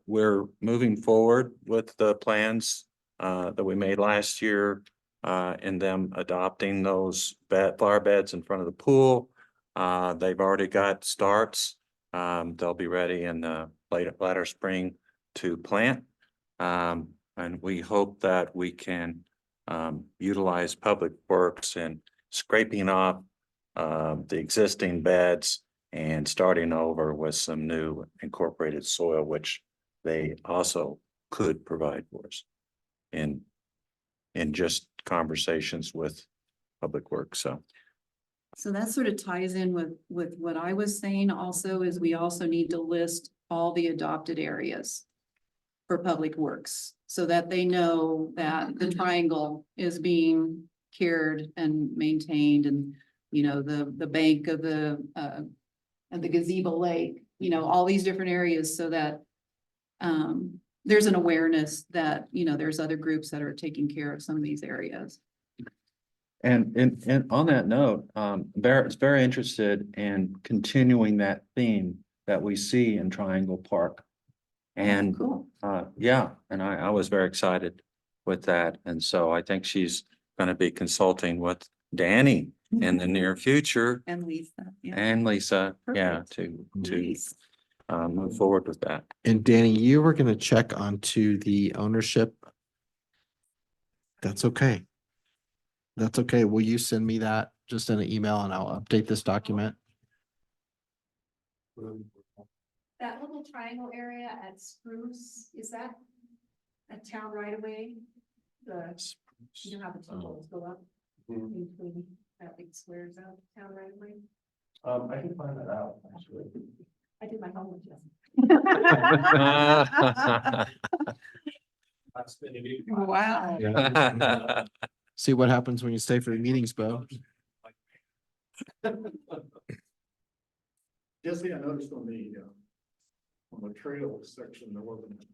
we're moving forward with the plans that we made last year and them adopting those flower beds in front of the pool. They've already got starts. They'll be ready in the later spring to plant. And we hope that we can utilize Public Works and scraping off the existing beds and starting over with some new incorporated soil, which they also could provide for us in just conversations with Public Works. So that sort of ties in with what I was saying also is we also need to list all the adopted areas for Public Works so that they know that the triangle is being cared and maintained and, the bank of the gazebo lake, all these different areas so that there's an awareness that, there's other groups that are taking care of some of these areas. And on that note, Barrett's very interested in continuing that theme that we see in Triangle Park. And Cool. and I was very excited with that. And so I think she's going to be consulting with Danny in the near future And Lisa. Yeah. and Lisa, Perfect. to Nice. move forward with that. And Danny, you were going to check onto the ownership. That's okay. That's okay. Will you send me that just in an email and I'll update this document? That little triangle area at Spruce, is that a town right away? You know how the two holes go up in between that big squares out town right away? I can find that out, actually. I did my homework yesterday. Wow. See what happens when you stay for the meetings, Bo. Just I noticed on the trail section, there wasn't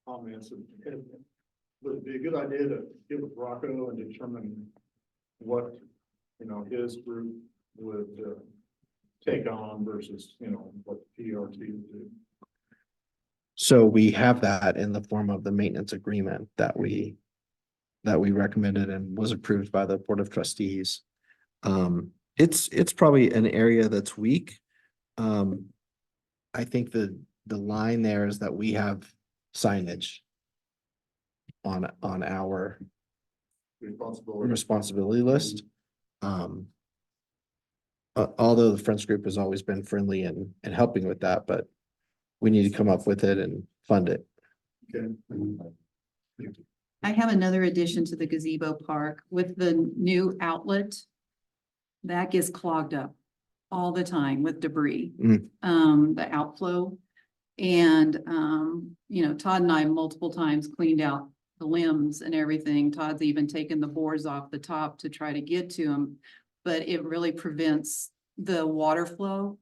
comments of would it be a good idea to get with Rocco and determine what, his group would, take on versus, what PRT would do? So we have that in the form of the maintenance agreement that we recommended and was approved by the Board of Trustees. It's probably an area that's weak. I think the line there is that we have signage on our Responsibility. responsibility list. Although the Friends Group has always been friendly and helping with that, but we need to come up with it and fund it. Okay. I have another addition to the gazebo park with the new outlet. That gets clogged up all the time with debris. Mm. The outflow. And, Todd and I multiple times cleaned out the limbs and everything. Todd's even taken the boards off the top to try to get to them. But it really prevents the water flow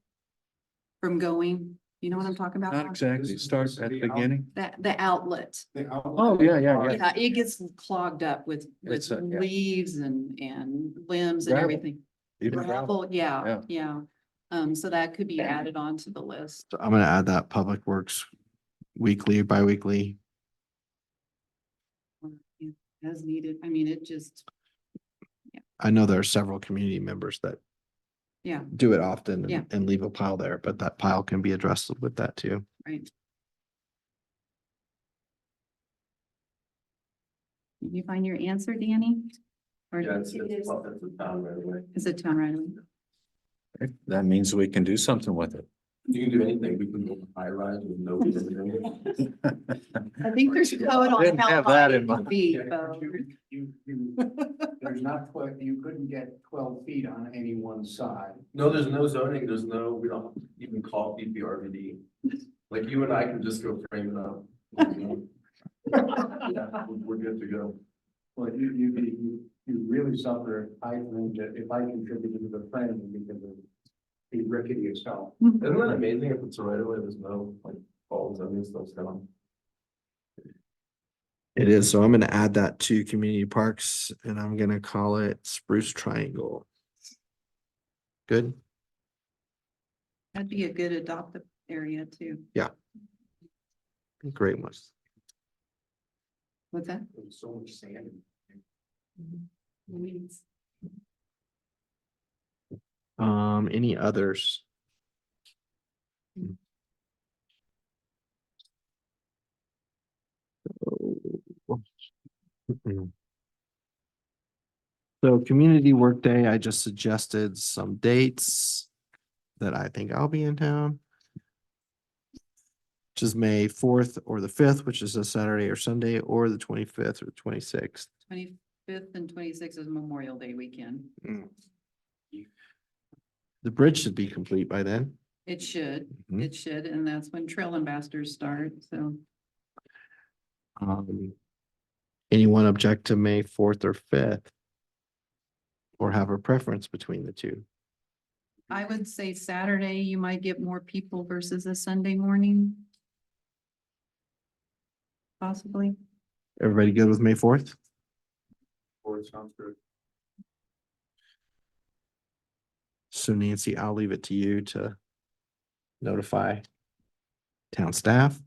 from going. You know what I'm talking about? Not Todd? exactly. Start at the beginning. The outlet. Oh, yeah. Yeah, it gets clogged up with It's, yeah. leaves and limbs and Gravel. everything. Even gravel. Gravel, yeah, Yeah. yeah. So that could be added on to the list. So I'm gonna add that Public Works weekly, bi-weekly. As needed. I mean, it just, I know there are several community members that yeah, do it often Yeah. and leave a pile there, but that pile can be addressed with that too. right. Did you find your answer, Danny? Or it's a town right away. is it town right away? That means we can do something with it. You can do anything. We can go high rise with no. I think there's a code on Didn't how have high that it in can mind. be. There's not, you couldn't get 12 feet on any one side. No, there's no zoning. We don't even call PPRVD. Like you and I can just go frame it up. Yeah, we're good to go. Well, you really suffer, I think, that if I contributed to the friend because of the rickety itself. Isn't that amazing? If it's a right away, there's no like falls, I mean, stuff's gone. It is, so I'm gonna add that to community parks and I'm gonna call it Spruce Triangle. Good, That'd be a good adoptive area too. great one. What's that? There's so much sand. Weeds. Any others? So community workday, I just suggested some dates that I think I'll be in town. Which is May 4th or the 5th, which is a Saturday or Sunday, or the 25th or 26th. 25th and 26th is Memorial Day weekend. The bridge should be complete by then. It should, Mhm. it should, and that's when trail ambassadors start, so. Anyone object to May 4th or 5th? Or have a preference between the two? I would say Saturday, you might get more people versus a Sunday morning. Possibly. Everybody good with May 4th? Or it sounds good. So Nancy, I'll leave it to you to notify town staff.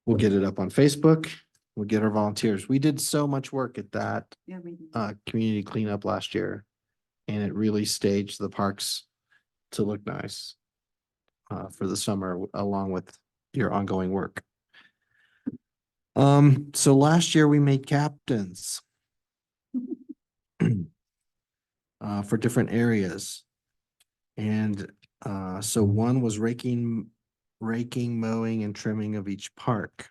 We'll get it up on Facebook. We'll get our volunteers. We did so much work at that Yeah, we, community cleanup last year. And it really staged the parks to look nice for the summer, along with your ongoing work. So last year we made captains for different areas. And so one was raking, mowing and trimming of each park.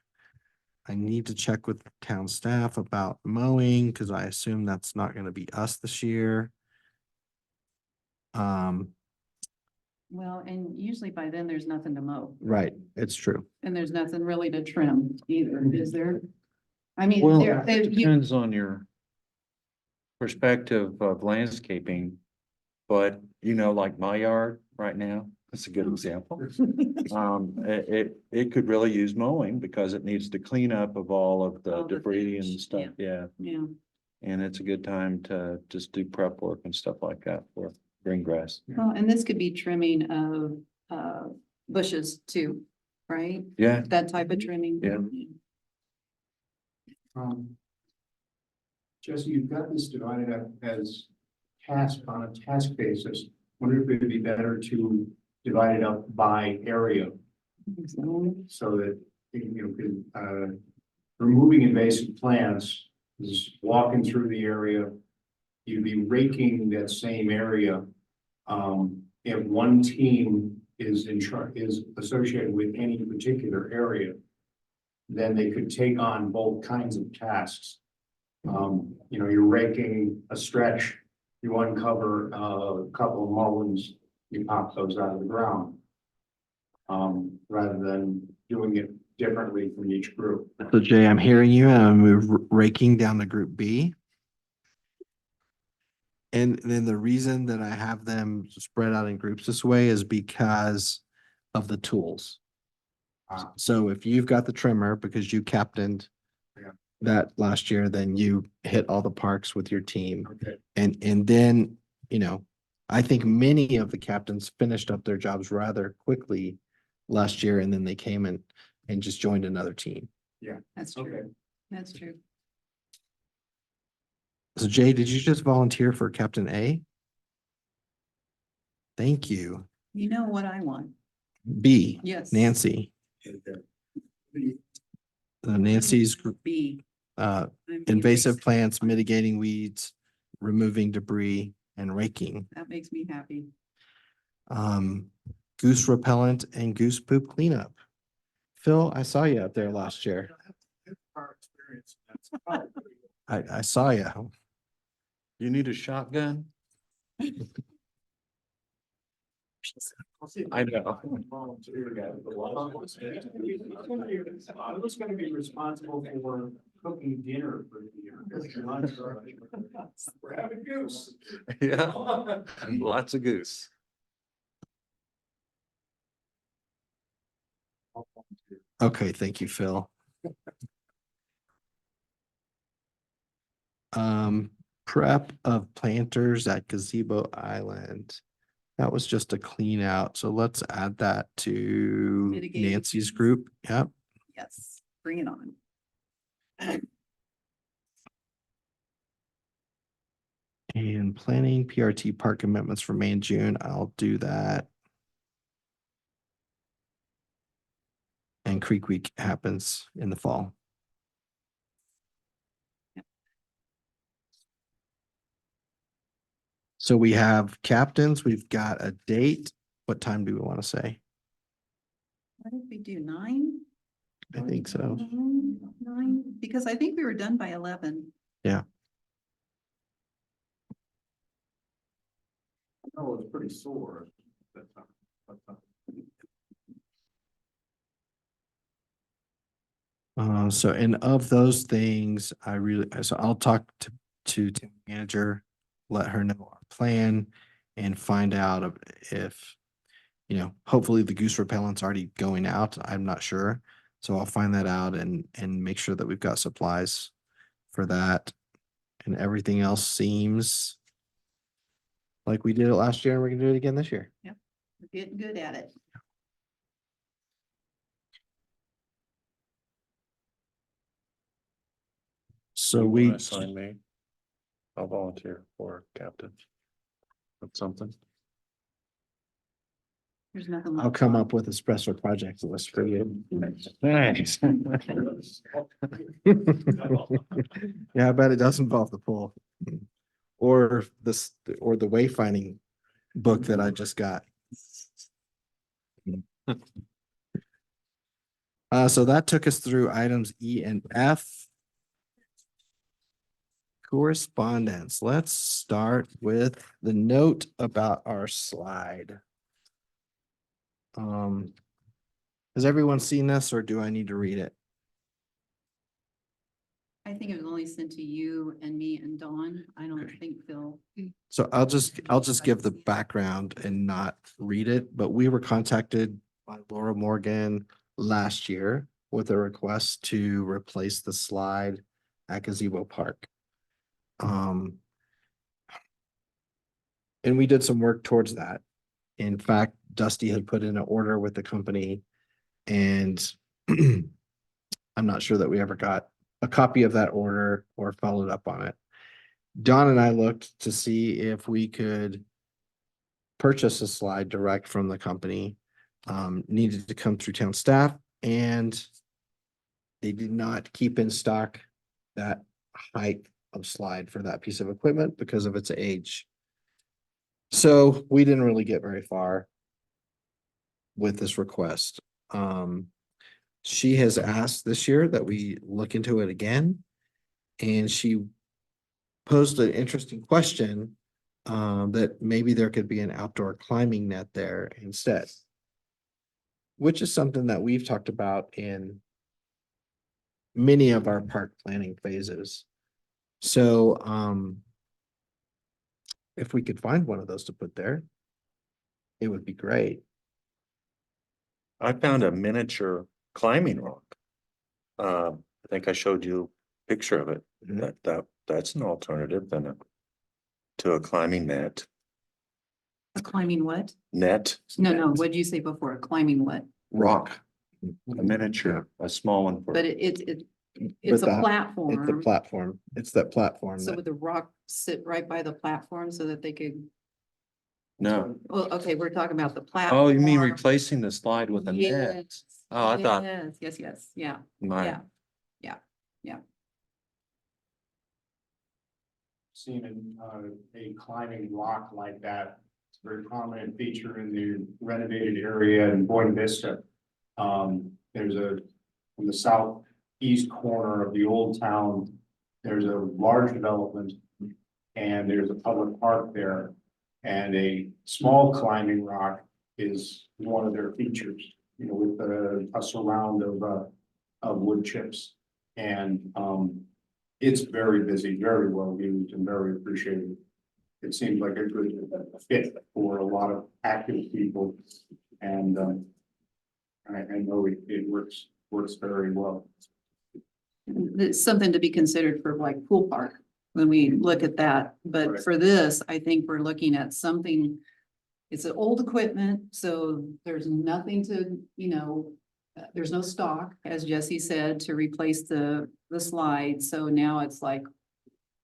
I need to check with town staff about mowing because I assume that's not going to be us this year. well, and usually by then there's nothing to mow Right, it's true. and there's nothing really to trim either, is there? I mean, Well, there, it depends on your perspective of landscaping. But like my yard right now, That's a good example. It could really use mowing because it needs the cleanup of all of the All the debris and damage, stuff, yeah. Yeah, And it's a good time to just do prep work and stuff like that for green grass. well, and this could be trimming of, bushes too, right? Yeah, That type of trimming. Yeah. Jesse, you've got this divided up as task on a task basis. Wonder if it would be better to divide it up by area so that, removing invasive plants is walking through the area. You'd be raking that same area. If one team is is associated with any particular area, then they could take on both kinds of tasks. You're raking a stretch, you uncover a couple of mullins, you pop those out of the ground. Rather than doing it differently from each group. So Jay, I'm hearing you and I'm raking down to group B. And then the reason that I have them spread out in groups this way is because of the tools. Ah. So if you've got the trimmer because you captained Yeah. that last year, then you hit all the parks with your team. Okay. And then, I think many of the captains finished up their jobs rather quickly last year, and then they came and just joined another team. That's Okay. true. That's true. So Jay, did you just volunteer for Captain A? Thank you. You know what I want? B, Yes. Nancy. Nancy's B. uh I'm invasive plants, mitigating weeds, removing debris and raking. That makes me happy. Goose repellent and goose poop cleanup. Phil, I saw you out there last year. I saw you. you need a shotgun? I know. I was gonna be responsible for cooking dinner for the year. We're having goose. Yeah, lots of goose. Okay, thank you, Phil. Prep of planters at Gazebo Island. That was just a clean out, so let's add that to Mitigating Nancy's weeds. group. Yep. Yes, bring it on. And planning PRT park commitments for May and June. I'll do that. And Creek Week happens in the fall. So we have captains, we've got a date. What time do we want to say? What did we do? 9? I think so. 9, because I think we were done by 11. Yeah. Oh, it's pretty sore. So and of those things, so I'll talk to town manager, let her know our plan and find out if, hopefully the goose repellent's already going out. I'm not sure. So I'll find that out and make sure that we've got supplies for that. And everything else seems like we did it last year and we're gonna do it again this year. We're getting good at it. So You we, wanna assign me? I'll volunteer for captain. That's something. There's nothing. like I'll come fun. up with a special project list for you. Thanks. Yeah, I bet it does involve the pool. Or this, or the wayfinding book that I just got. So that took us through items E and F. Correspondence. Let's start with the note about our slide. Has everyone seen this or do I need to read it? I think it was only sent to you and me and Dawn. I don't think Phil. So I'll just give the background and not read it, but we were contacted by Laura Morgan last year with a request to replace the slide at Gazebo Park. And we did some work towards that. In fact, Dusty had put in an order with the company and I'm not sure that we ever got a copy of that order or followed up on it. Don and I looked to see if we could purchase a slide direct from the company. Needed to come through town staff and they did not keep in stock that height of slide for that piece of equipment because of its age. So we didn't really get very far with this request. She has asked this year that we look into it again. And she posed an interesting question that maybe there could be an outdoor climbing net there instead. Which is something that we've talked about in many of our park planning phases. So if we could find one of those to put there, it would be great. I found a miniature climbing rock. I think I showed you a picture of it. Mhm. That's an alternative than to a climbing net. A climbing what? Net. No, what'd you say before? A climbing what? Rock, a miniature, a small one. But it's With a that, platform. It's the platform. It's that platform. So that- would the rock sit right by the platform so that they could, No. well, okay, we're talking about the platform. Oh, you mean replacing the slide with a net? Yes. Oh, I thought Yes, yeah, my, yeah. Seen a climbing rock like that. It's a very prominent feature in the renovated area in Buena Vista. There's in the southeast corner of the old town, there's a large development and there's a public park there. And a small climbing rock is one of their features, with a surround of wood chips. And, it's very busy, very well used and very appreciated. It seems like a good fit for a lot of active people. And I know it works very well. It's something to be considered for like pool park when we look at that. But Right. for this, I think we're looking at something. It's an old equipment, so there's nothing to, there's no stock, as Jesse said, to replace the slide. So now it's like,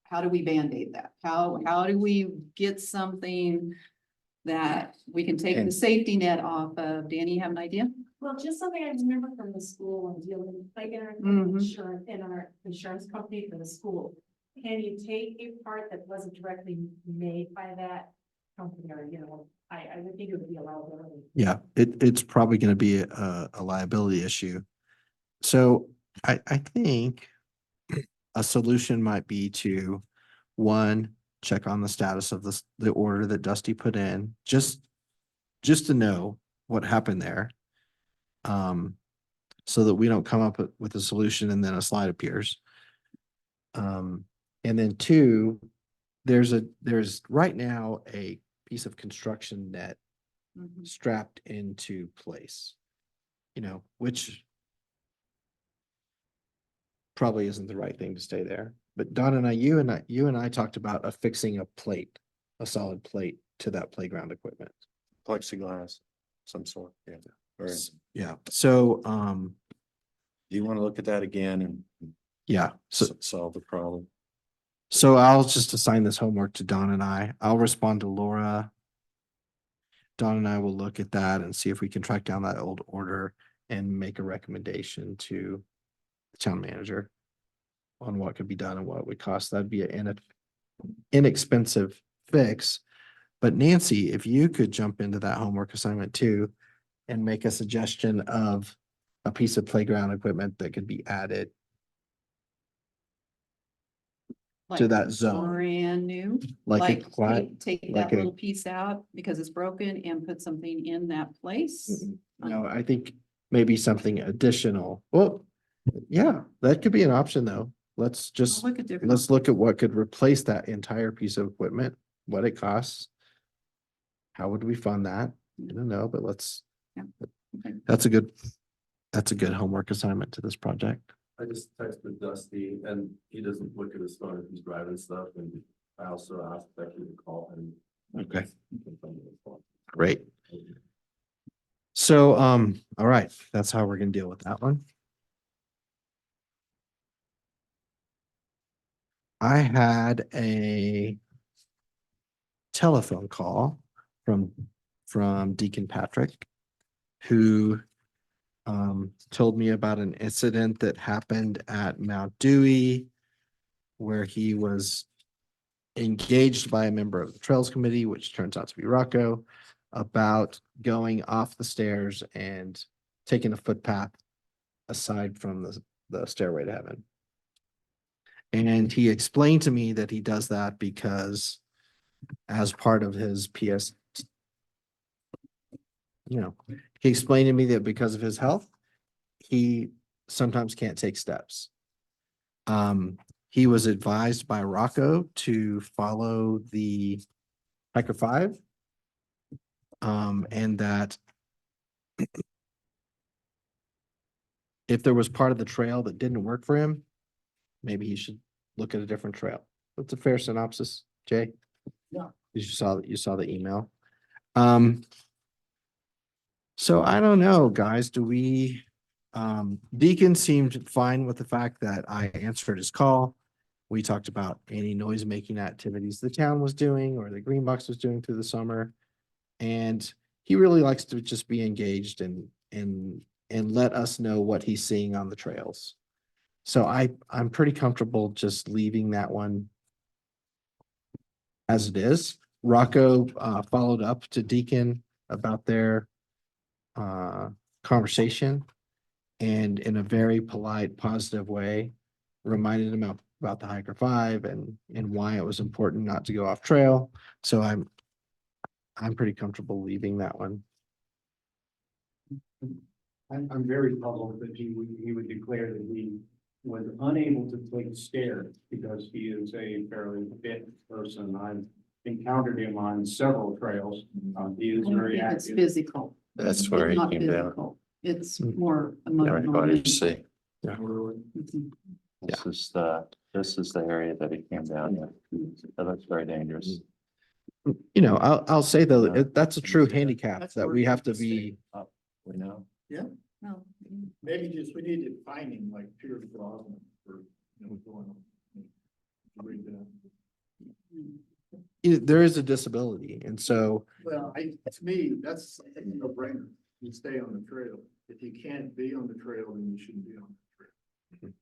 how do we Band-Aid that? How do we get something that we can take the safety net off of? Danny, you have an idea? Well, just something I remember from the school and dealing, like in our Mhm. insurance company for the school. Can you take a part that wasn't directly made by that company or, I would think it would be a liability. Yeah, it's probably going to be a liability issue. So I think a solution might be to, one, check on the status of the order that Dusty put in, just to know what happened there. So that we don't come up with a solution and then a slide appears. And then two, there's right now a piece of construction net Mhm. strapped into place, which probably isn't the right thing to stay there. But Don and you and I talked about affixing a solid plate to that playground equipment. plexiglass, some sort, yeah. Or do Yeah, so, you want to look at that again and yeah, so, solve the problem? so I'll just assign this homework to Don and I'll respond to Laura. Don and I will look at that and see if we can track down that old order and make a recommendation to the town manager on what could be done and what it would cost. That'd be an inexpensive fix. But Nancy, if you could jump into that homework assignment too and make a suggestion of a piece of playground equipment that could be added to Like that zone, brand new, like a take like that a- little piece out because it's broken and put something in that place. No, I think maybe something additional. Well, yeah, that could be an option though. let's just, Look at different. let's look at what could replace that entire piece of equipment, what it costs. How would we fund that? I don't know, but let's, Okay. that's a good homework assignment to this project. I just texted Dusty and he doesn't look at his phone if he's driving stuff, and I also asked Becky to call him. Okay. Great. So, all right, that's how we're gonna deal with that one. I had a telephone call from Deacon Patrick, who told me about an incident that happened at Mount Dewey, where he was engaged by a member of the Trails Committee, which turns out to be Rocco, about going off the stairs and taking a footpath aside from the stairway to heaven. And he explained to me that he does that because as part of his PS, he explained to me that because of his health, he sometimes can't take steps. He was advised by Rocco to follow the Hiker 5. And that if there was part of the trail that didn't work for him, maybe he should look at a different trail. That's a fair synopsis, Jay. Yeah. You saw the email. So I don't know, guys, Deacon seemed fine with the fact that I answered his call. We talked about any noise making activities the town was doing or the Green Box was doing through the summer. And he really likes to just be engaged and let us know what he's seeing on the trails. So I'm pretty comfortable just leaving that one as it is. Rocco followed up to Deacon about their conversation, and in a very polite, positive way, reminded him about the Hiker 5 and why it was important not to go off trail. So I'm pretty comfortable leaving that one. I'm very puzzled that he would declare that he was unable to take stairs because he is a fairly fit person. I've encountered him on several trails. He is I don't very think it's active. physical. That's where he It's not came down. physical. It's more emotional. Everybody to see. Mhm. This is the area that he came down in. That looks very dangerous. I'll say though, Yeah. that's a true handicap That's that where we he have to would stay. be. We know. Well, Maybe just, we need to find him like Pierce Brosnan for, going on. Read that. There is a disability, and so Well, to me, that's a no-brainer. You stay on the trail. If you can't be on the trail, then you shouldn't be on the trail.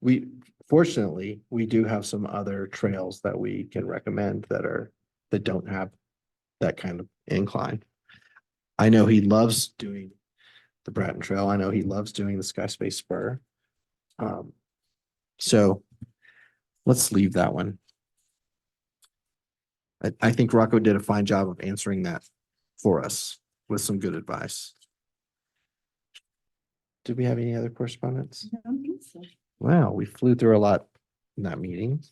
we fortunately we do have some other trails that we can recommend that don't have that kind of incline. I know he loves doing the Bratton Trail. I know he loves doing the Sky Space Spur. So let's leave that one. I think Rocco did a fine job of answering that for us with some good advice. Did we have any other correspondence? I don't think so. Wow, we flew through a lot in that meeting.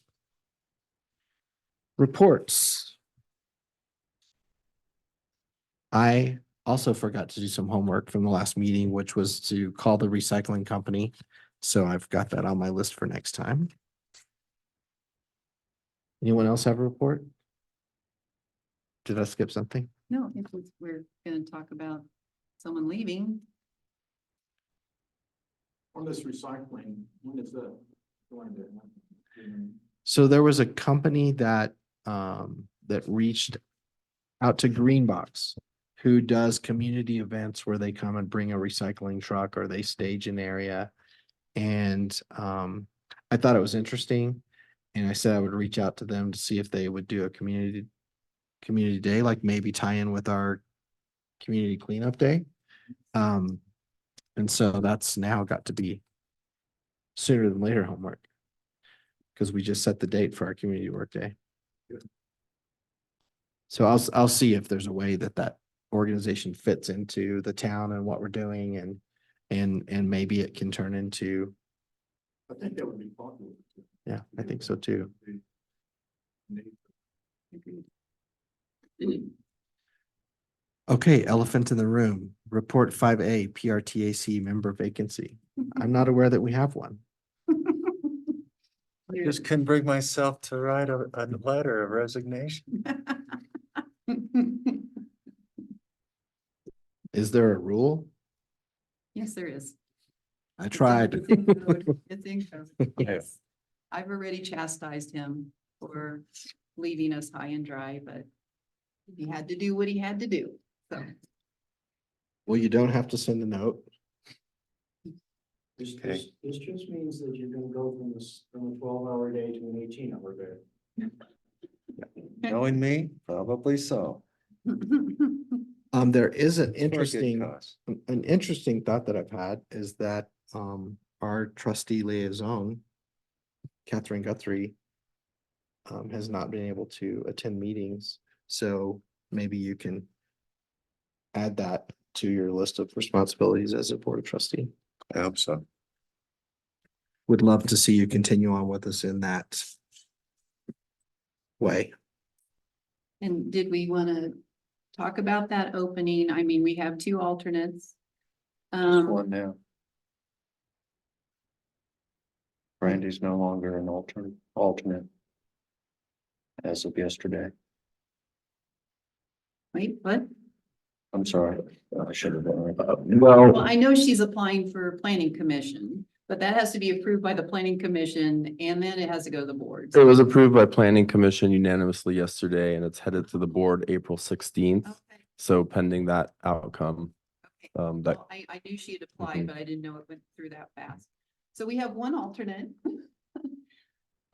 Reports. I also forgot to do some homework from the last meeting, which was to call the recycling company. So I've got that on my list for next time. Anyone else have a report? Did I skip something? No, I think we're gonna talk about someone leaving. On this recycling, when is that going to happen? So there was a company that reached out to Greenbox, who does community events where they come and bring a recycling truck or they stage an area. And I thought it was interesting. And I said I would reach out to them to see if they would do a community day, like maybe tie in with our community cleanup day. And so that's now got to be sooner than later homework, because we just set the date for our community work day. So I'll see if there's a way that organization fits into the town and what we're doing, and maybe it can turn into I think that would be popular. Yeah, I think so too. Okay, elephant in the room, report 5A, PRTAC member vacancy. I'm not aware that we have one. I just couldn't bring myself to write a letter of resignation. Is there a rule? Yes, there is. I tried. It's in code. It's in code. Yes. I've already chastised him for leaving us high and dry, but he had to do what he had to do. So, Well, you don't have to send a note. Okay. This just means that you're gonna go from a 12-hour day to an 18-hour day. Knowing me, probably so. There is an For a good interesting, cause. an interesting thought that I've had is that, our trustee liaison, Catherine Guthrie, has not been able to attend meetings, so maybe you can add that to your list of responsibilities as a board of trustee. I hope so. Would love to see you continue on with us in that way. and did we want to talk about that opening? I mean, we have two alternates. One now. Brandy's no longer an alternate. As of yesterday. Wait, what? I'm sorry, I should have been. Well, I know she's applying for planning commission, but that has to be approved by the planning commission and then it has to go to the board. It was approved by planning commission unanimously yesterday and it's headed to the board April 16th. Okay, So pending that outcome, okay. that Well, I knew she had applied, but I didn't know it went through that fast. So we have one alternate.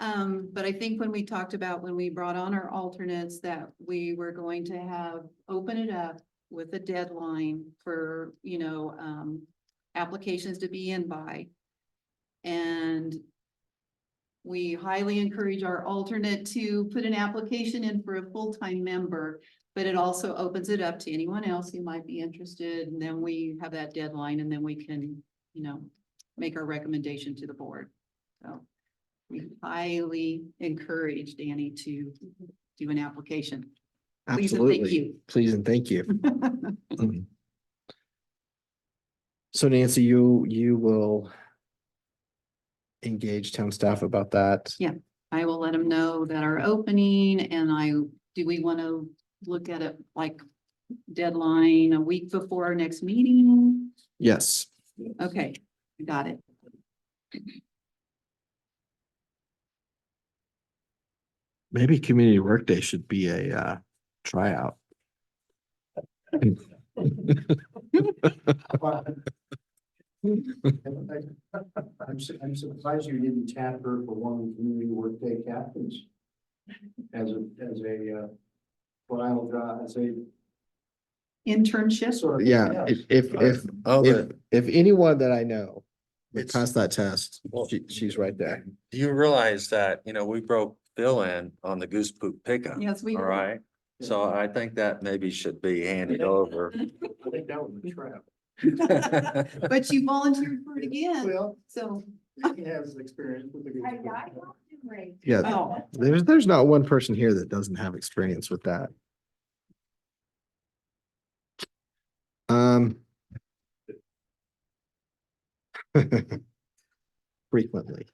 But I think when we talked about, when we brought on our alternates, that we were going to have, open it up with a deadline for, applications to be in by. And we highly encourage our alternate to put an application in for a full-time member, but it also opens it up to anyone else who might be interested. And then we have that deadline and then we can, make our recommendation to the board. So we highly encourage Danny to do an application. Please and thank Absolutely. you. Please and thank you. So Nancy, you will engage town staff about that. Yeah. I will let them know that our opening and do we want to look at it like deadline a week before our next meeting? Yes. Okay, got it. Maybe community workday should be a tryout. I'm surprised you didn't tap her for one of the community workday captains. As a trial job, as a Internship? sort of. Yeah, if anyone that I know would It's- pass that test, she's right there. Do you realize that, we broke Bill in on the goose poop pickup? Yes, we All did. right, so I think that maybe should be handed over. I think that was a trap. But you volunteered for it again, Well, so. he has experience with the. goose I poop. got it, great. Yeah, Oh, there's not one person here that doesn't have experience with that. Frequently.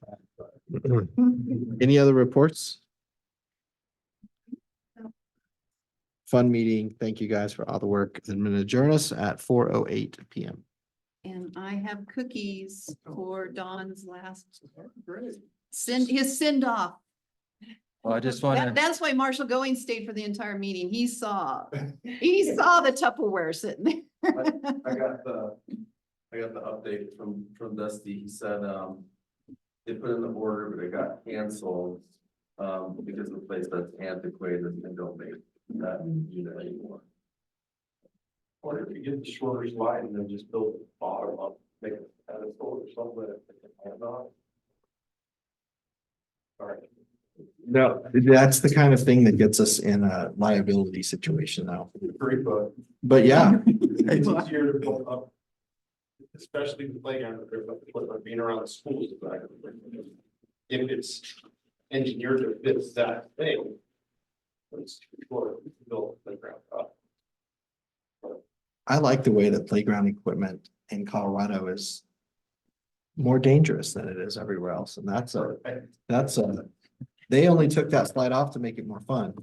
Any other reports? Fun meeting. Thank you guys for all the work. I'm gonna adjourn us at 4:08 PM. and I have cookies for Don's last Great. send off. Well, I just want That's why Marshall Going stayed for the entire meeting. He saw the Tupperware sitting there. I got the update from Dusty. He said, they put in the order, but it got canceled, because of the place that's antiquated and don't make that unit anymore. Or if you get the shorter slide and then just build the bottom up, make it pedestal or something that they can hand on. All right. No, that's the kind of thing that gets us in a liability situation now. 3 foot. But yeah, It's easier to build up. especially the playground, but being around the schools. If it's engineered to fit that thing. It's for build the playground up. I like the way that playground equipment in Colorado is more dangerous than it is everywhere else, and that's a, they only took that slide off to make it more fun.